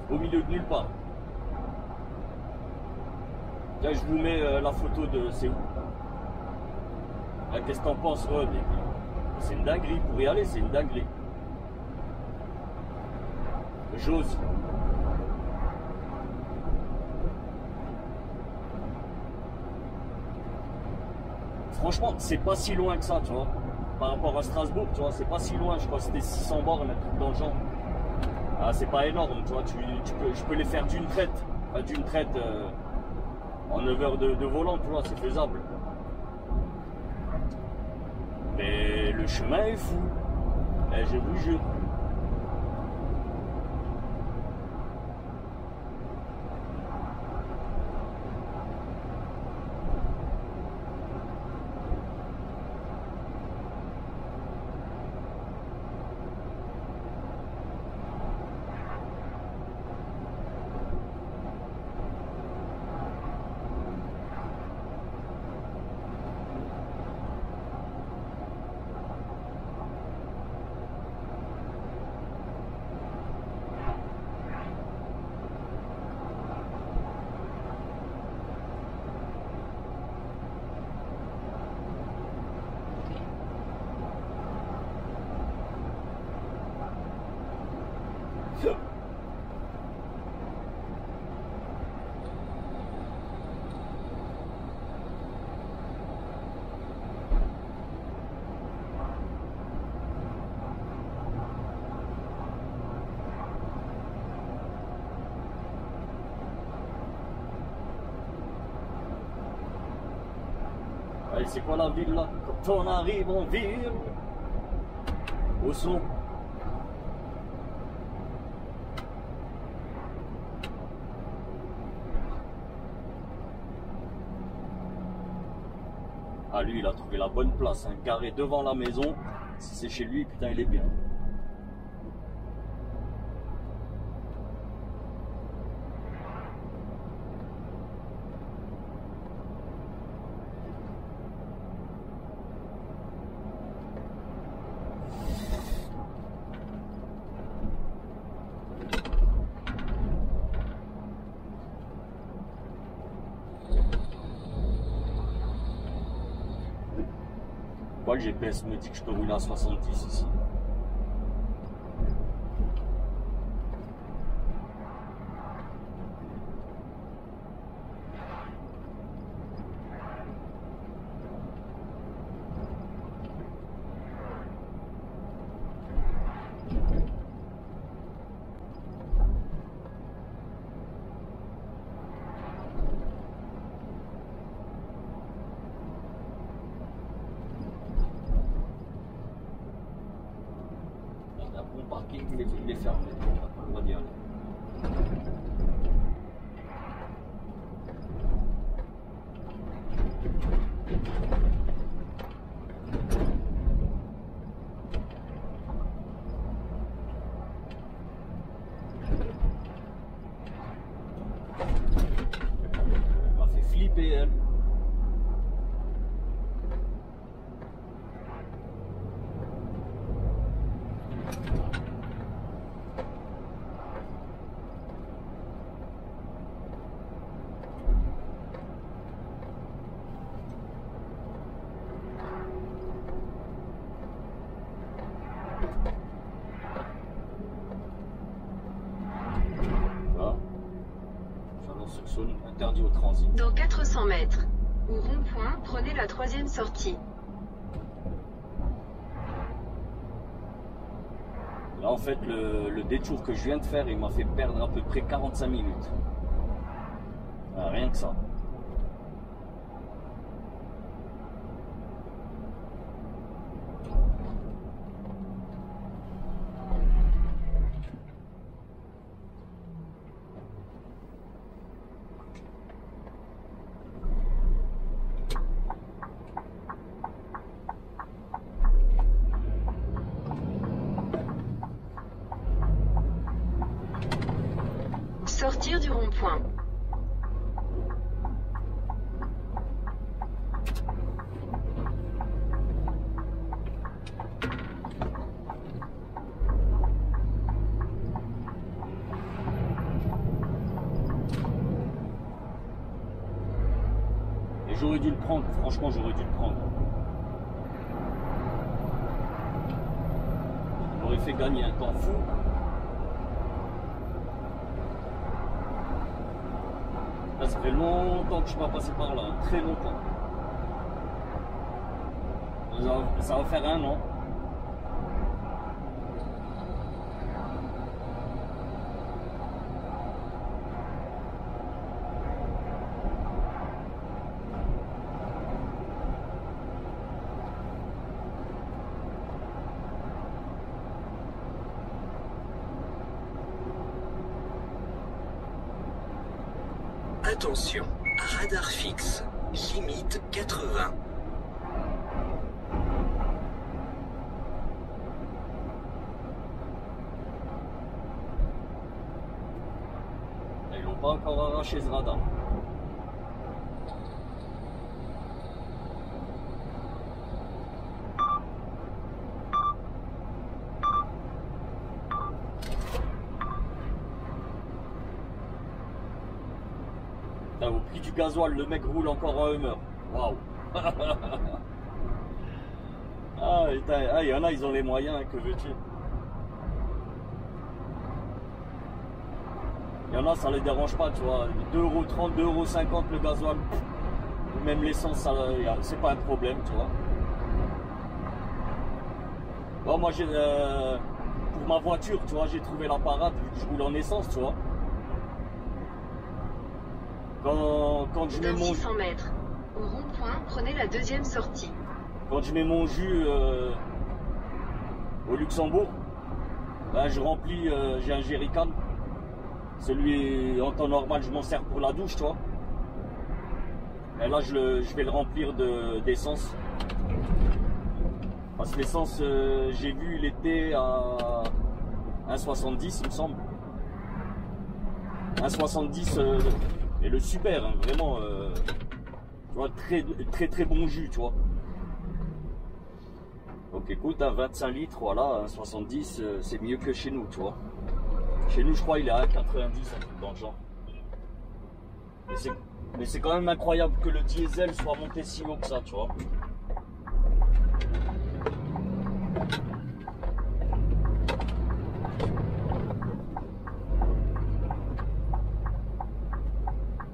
au milieu de nulle part. Là, je vous mets la photo de c'est où. Qu'est-ce que t'en penses, Rod? C'est une dinguerie, pour y aller, c'est une dinguerie. J'ose. Franchement, c'est pas si loin que ça, tu vois. Par rapport à Strasbourg, tu vois, c'est pas si loin. Je crois que c'était 600 bornes, un truc dans le genre. Ah, c'est pas énorme, tu vois. Je peux les faire d'une traite. Enfin, d'une traite en 9 heures de volant, tu vois, c'est faisable. Mais le chemin est fou. Et je vous jure. Allez, c'est quoi la ville là? Quand on arrive en ville. Au son. Ah, lui, il a trouvé la bonne place, hein, garé devant la maison. Si c'est chez lui, putain, il est bien. Le GPS me dit que je peux rouler à 70 ici. Il est fermé, on n'a pas le droit d'y aller. Elle m'a fait flipper, elle. Interdit au transit. Dans 400 mètres, au rond-point, prenez la 3e sortie. Là, en fait, le détour que je viens de faire, il m'a fait perdre à peu près 45 minutes. Rien que ça. Sortir du rond-point. Et j'aurais dû le prendre, franchement j'aurais dû le prendre. Ça m'aurait fait gagner un temps fou. Là, ça fait longtemps que je ne suis pas passé par là, très longtemps. Ça va faire 1 an. Attention, radar fixe, limite 80. Ils n'ont pas encore arraché ce radar. Au prix du gasoil, le mec roule encore en Hummer. Waouh. Ah, il y en a, ils ont les moyens, que veux-tu. Il y en a, ça les dérange pas, tu vois. 2,30 €, 2,50 € le gasoil. Même l'essence, c'est pas un problème, tu vois. Bon, moi, pour ma voiture, tu vois, j'ai trouvé la parade, vu que je roule en essence, tu vois. Quand je mets Dans mon... 600 mètres, Au rond-point, prenez la deuxième sortie. Quand je mets mon jus au Luxembourg, ben, je remplis, j'ai un jerrycan. Celui en temps normal, je m'en sers pour la douche, tu vois. Et là, je vais le remplir d'essence. Parce que l'essence, j'ai vu, il était à 1,70, il me semble. 1,70 et le super, hein, vraiment, tu vois, très bon jus, tu vois. Donc écoute, à 25 litres, voilà, 1,70, c'est mieux que chez nous, tu vois. Chez nous, je crois, il est à 1,90, un truc dans le genre. Mais c'est quand même incroyable que le diesel soit monté si haut que ça, tu vois.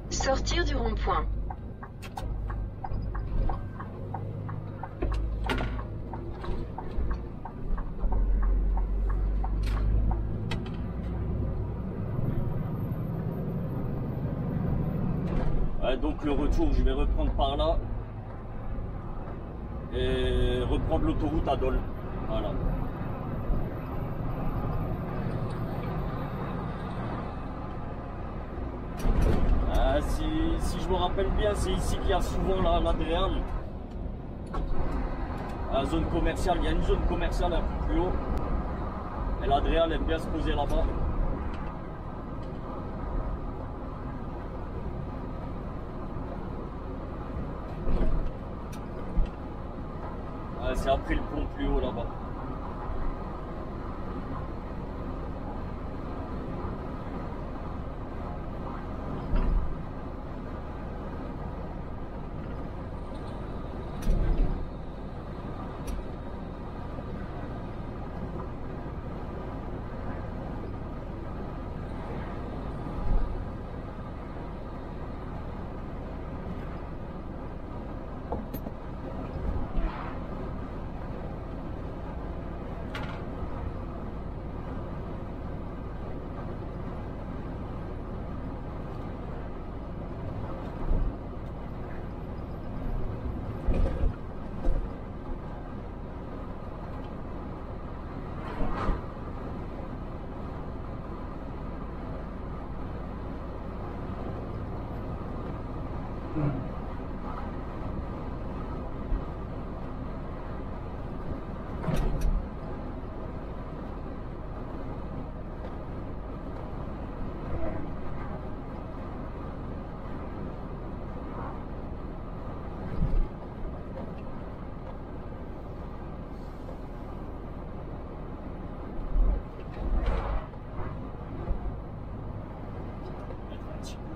Sortir du rond-point. Ouais, donc le retour, je vais reprendre par là et reprendre l'autoroute à Dole. Voilà. Ah, si je me rappelle bien, c'est ici qu'il y a souvent l'Adréal. La zone commerciale, il y a une zone commerciale un peu plus haut. Et l'Adréal aime bien se poser là-bas. C'est après le pont plus haut là-bas.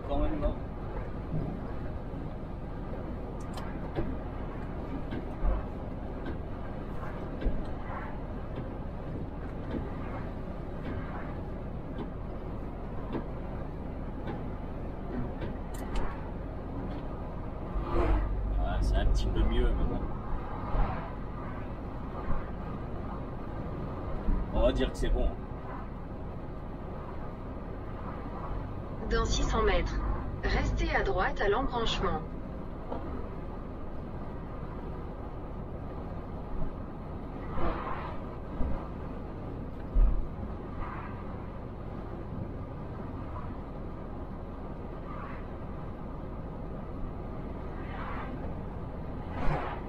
Quand même là. Ouais, c'est un petit peu mieux, mais bon. On va dire que c'est bon. Dans 600 mètres, restez à droite à l'embranchement.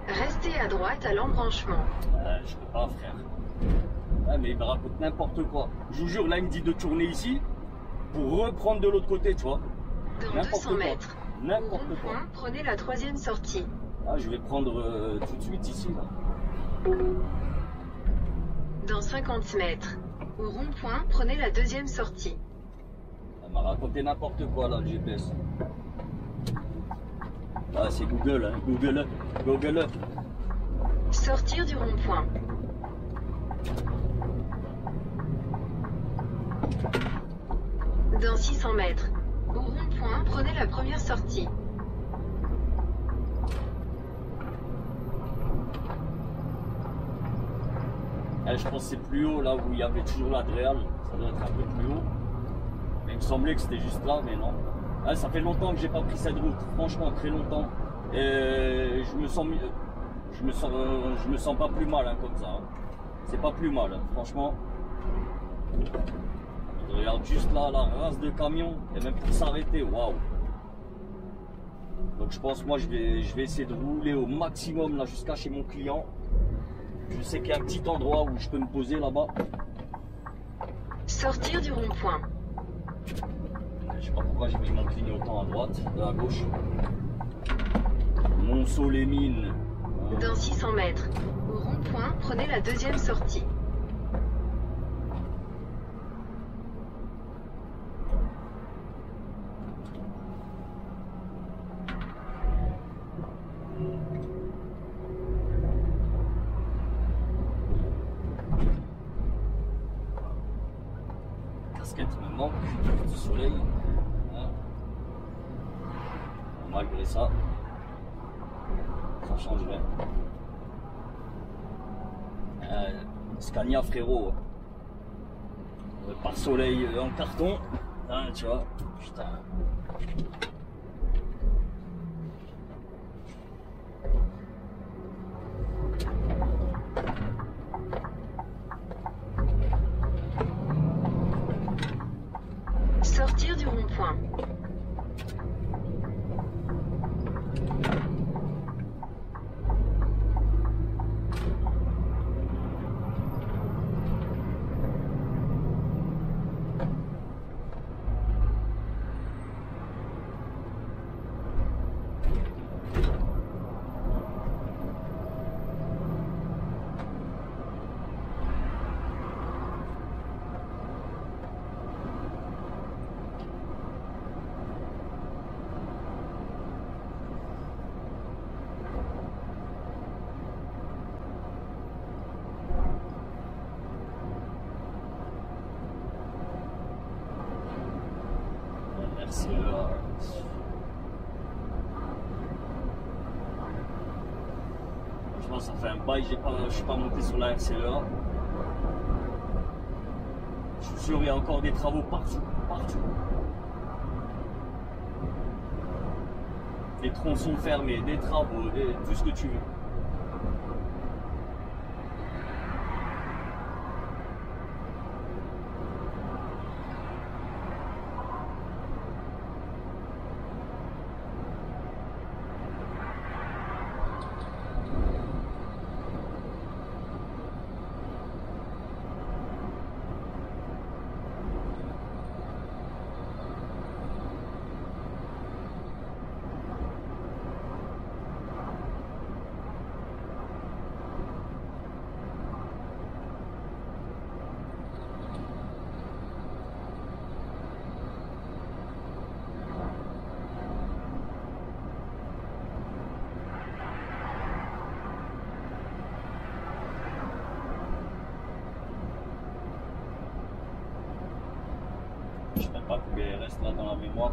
Restez à droite à l'embranchement. Je peux pas, frère. Ouais, mais il me raconte n'importe quoi. Je vous jure, là, il me dit de tourner ici pour reprendre de l'autre côté, tu vois. Dans 200 mètres, au N'importe quoi. rond-point, prenez la troisième sortie. Ah, je vais prendre tout de suite ici, là. Dans 50 mètres, au rond-point, prenez la deuxième sortie. Elle m'a raconté n'importe quoi, là, le GPS. Ah, c'est Google, hein. Google. Sortir du rond-point. Dans 600 mètres, au rond-point, prenez la première sortie. Je pense que c'est plus haut, là où il y avait toujours l'Adréal. Ça doit être un peu plus haut. Mais il me semblait que c'était juste là, mais non. Ah, ça fait longtemps que j'ai pas pris cette route. Franchement, très longtemps. Et je me sens pas plus mal hein, comme ça. Hein. C'est pas plus mal, hein. Franchement. Je regarde juste là la race de camion et même pour s'arrêter, waouh. Donc je pense moi je vais essayer de rouler au maximum là jusqu'à chez mon client. Je sais qu'il y a un petit endroit où je peux me poser là-bas. Sortir du rond-point. Je sais pas pourquoi j'ai mis mon clignotant à droite, à gauche. Monceau-les-Mines. Dans 600 mètres. Au rond-point, prenez la deuxième sortie. Casquette me manque, du soleil. Hein. Malgré ça, ça change rien. Scania frérot. Par soleil en carton. Hein, tu vois. Putain. Sortir du rond-point. RCEA. Franchement, ça fait un bail, je suis pas monté sur la RCEA. Je suis sûr, il y a encore des travaux partout, partout. Des tronçons fermés, des travaux, tout ce que tu veux. Je sais même pas combien il reste là dans la mémoire.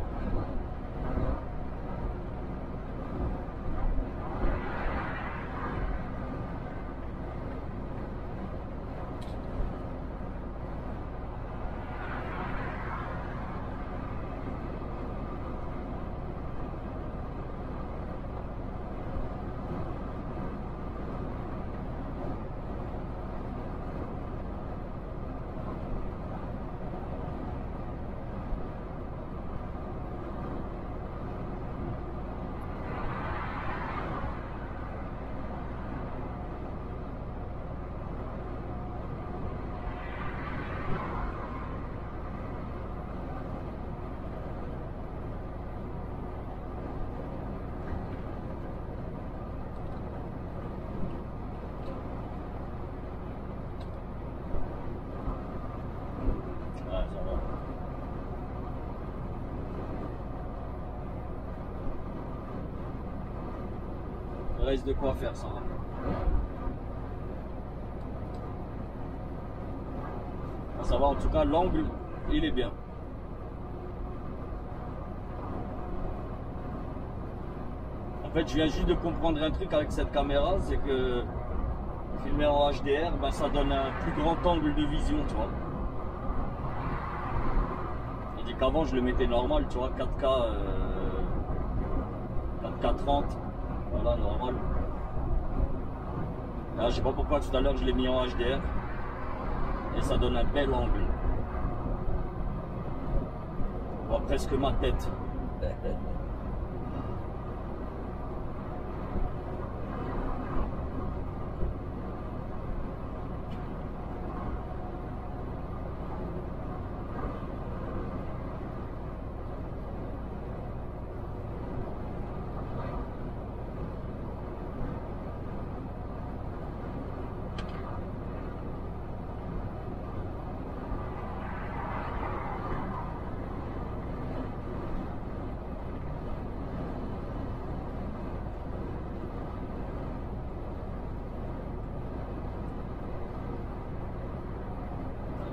Il reste de quoi faire ça. Ça va, en tout cas l'angle il est bien. En fait je viens juste de comprendre un truc avec cette caméra, c'est que filmer en HDR, ben, ça donne un plus grand angle de vision, tu vois. Tandis qu'avant je le mettais normal, tu vois, 4K 4K 30. Voilà, normal. Là, je sais pas pourquoi tout à l'heure je l'ai mis en HDR. Et ça donne un bel angle. On voit presque ma tête.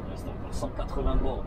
Il reste encore 180 bornes.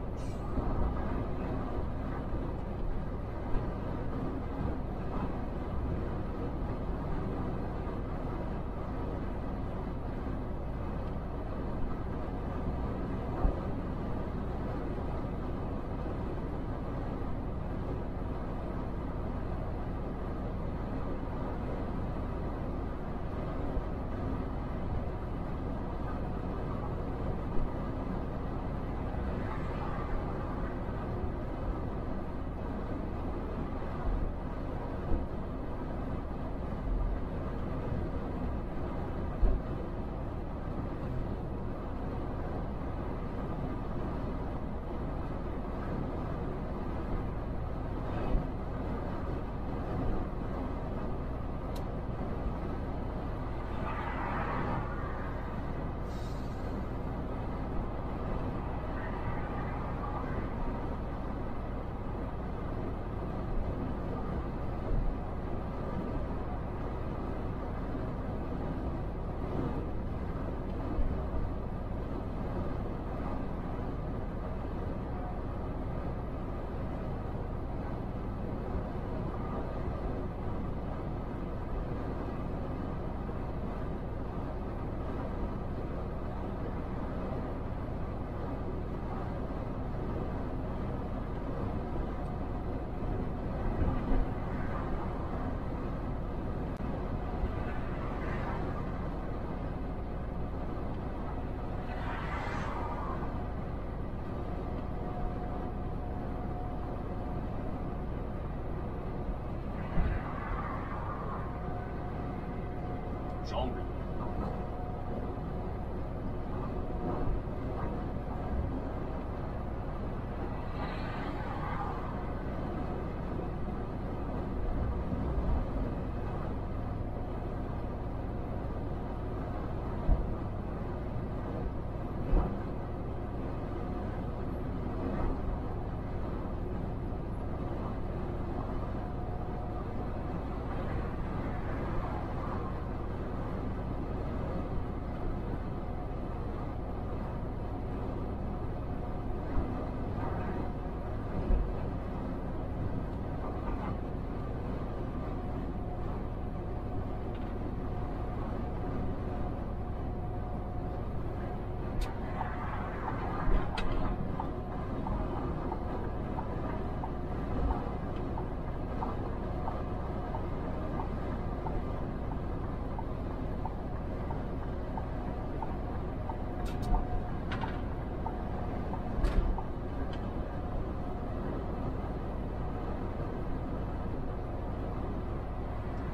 Jambes.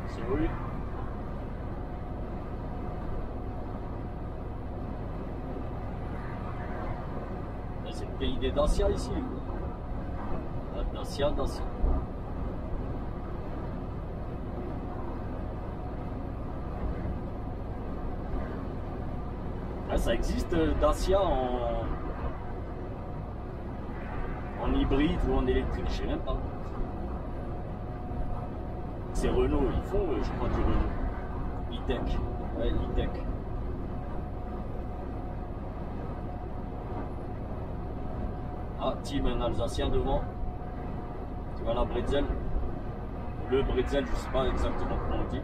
C'est oui. C'est le pays des Dacia ici. Dacia, Dacia. Ah, ça existe Dacia en hybride ou en électrique, je sais même pas. C'est Renault, ils font, je crois, du Renault. E-Tech. Ouais, E-Tech. Ah, Tim, un Alsacien devant. Tu vois la bretzel. Le bretzel, je sais pas exactement comment on dit.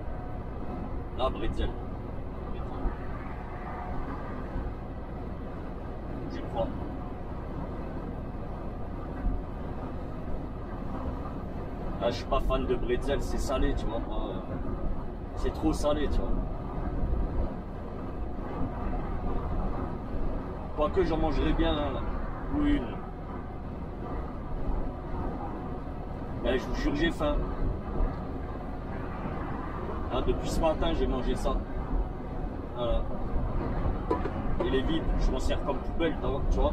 La bretzel. Je crois. Ah, je suis pas fan de bretzel, c'est salé, tu vois. C'est trop salé, tu vois. Quoique j'en mangerais bien un, là. Ou une. Ben, je vous jure, j'ai faim. Hein, depuis ce matin, j'ai mangé ça. Voilà. Il est vide, je m'en sers comme poubelle, tu vois.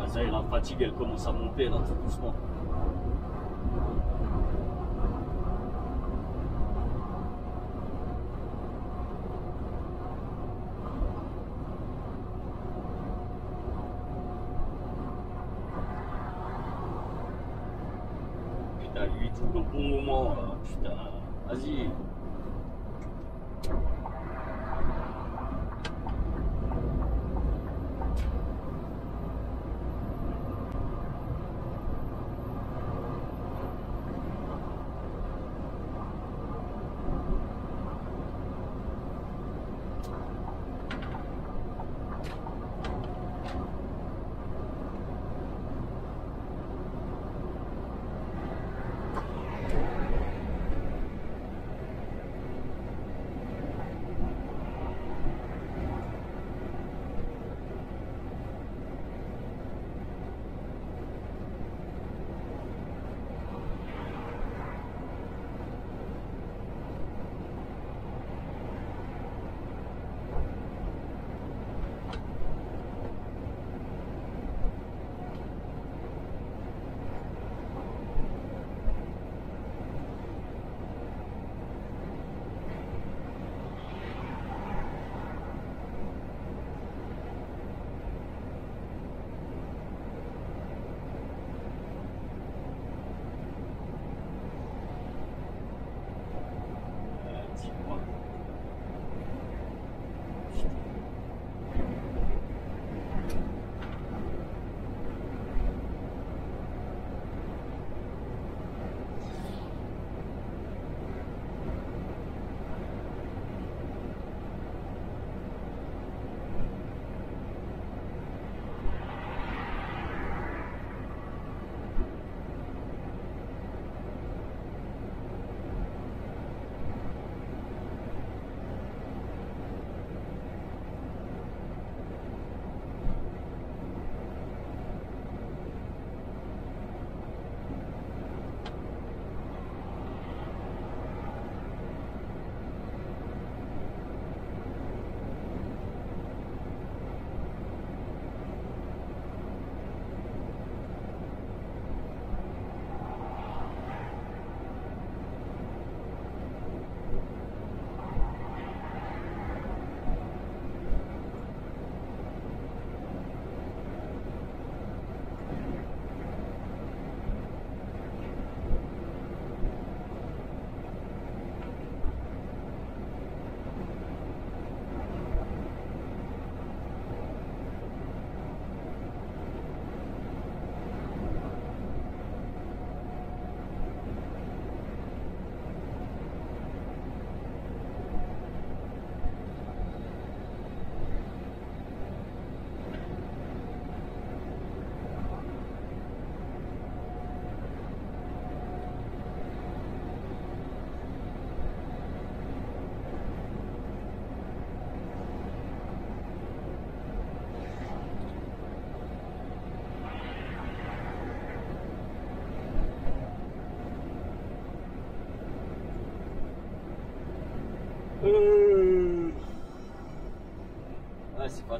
Ah, ça y est, la fatigue, elle commence à monter là, tout doucement. Putain, lui, il trouve le bon moment là. Putain, vas-y.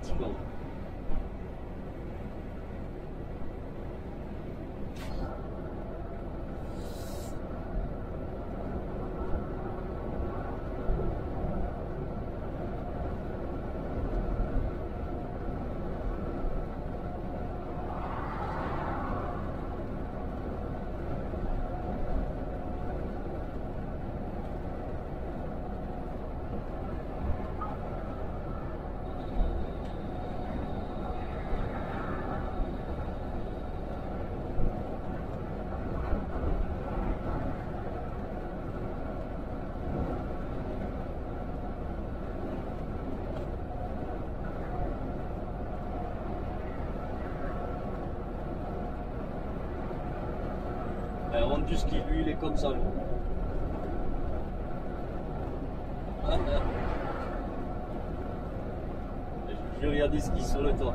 fatigant. Rendu ce qui lui il est comme ça. Lui. Ah, merde. Je vous jure, il y a des skis sur le toit.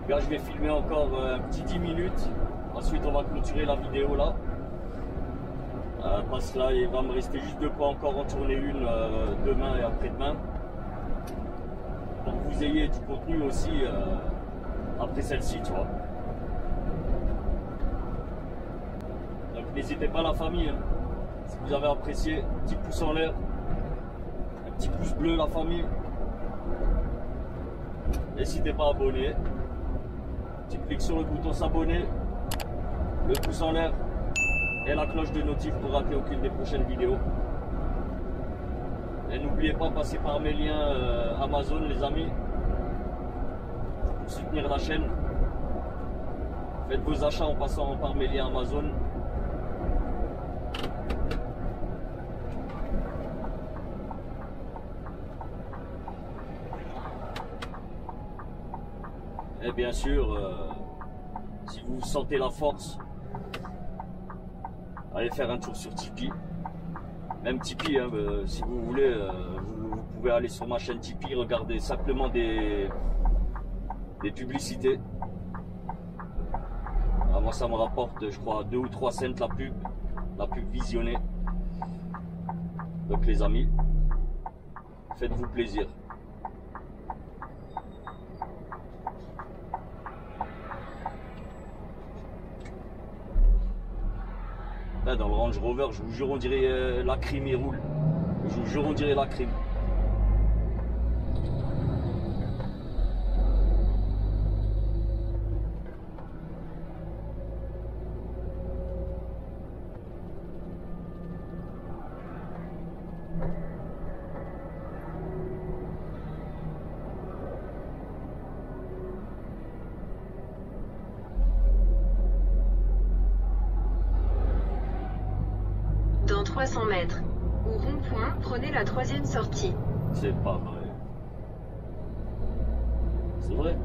Là, je vais filmer encore un petit 10 minutes. Ensuite, on va clôturer la vidéo là. Parce que là, il va me rester juste 2 points encore en tourner une demain et après-demain. Pour que vous ayez du contenu aussi après celle-ci, tu vois. Donc, n'hésitez pas la famille. Hein. Si vous avez apprécié, petit pouce en l'air. Un petit pouce bleu, la famille. N'hésitez pas à abonner. Tu cliques sur le bouton s'abonner, le pouce en l'air et la cloche de notif pour rater aucune des prochaines vidéos. Et n'oubliez pas de passer par mes liens Amazon les amis pour soutenir la chaîne. Faites vos achats en passant par mes liens Amazon. Et bien sûr, si vous sentez la force, allez faire un tour sur Tipeee. Même Tipeee, hein, si vous voulez, vous pouvez aller sur ma chaîne Tipeee, regarder simplement des publicités. Alors moi ça me rapporte, je crois, 2 ou 3 cents la pub visionnée. Donc les amis, faites-vous plaisir. Dans le Range Rover, je vous jure, on dirait la crime il roule. Je vous jure, on dirait la crime. Dans 300 mètres, au rond-point, prenez la 3e sortie. C'est pas vrai. C'est vrai.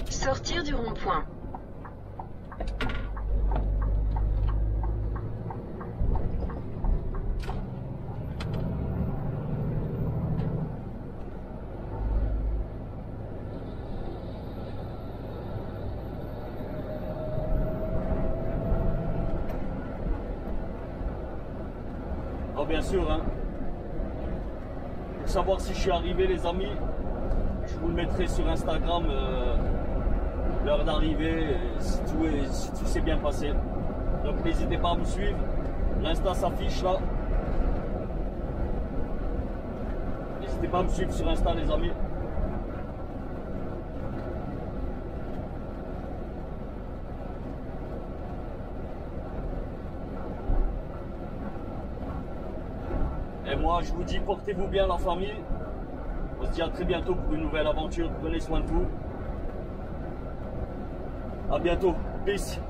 Sortir du rond-point. bien sûr. Hein. Pour savoir si je suis arrivé, les amis, je vous le mettrai sur Instagram, l'heure d'arrivée, si tout s'est bien passé. Donc n'hésitez pas à me suivre. L'Insta s'affiche là. N'hésitez pas à me suivre sur Insta, les amis. Et moi, je vous dis, portez-vous bien, la famille. On se dit à très bientôt pour une nouvelle aventure. Prenez soin de vous. À bientôt. Peace.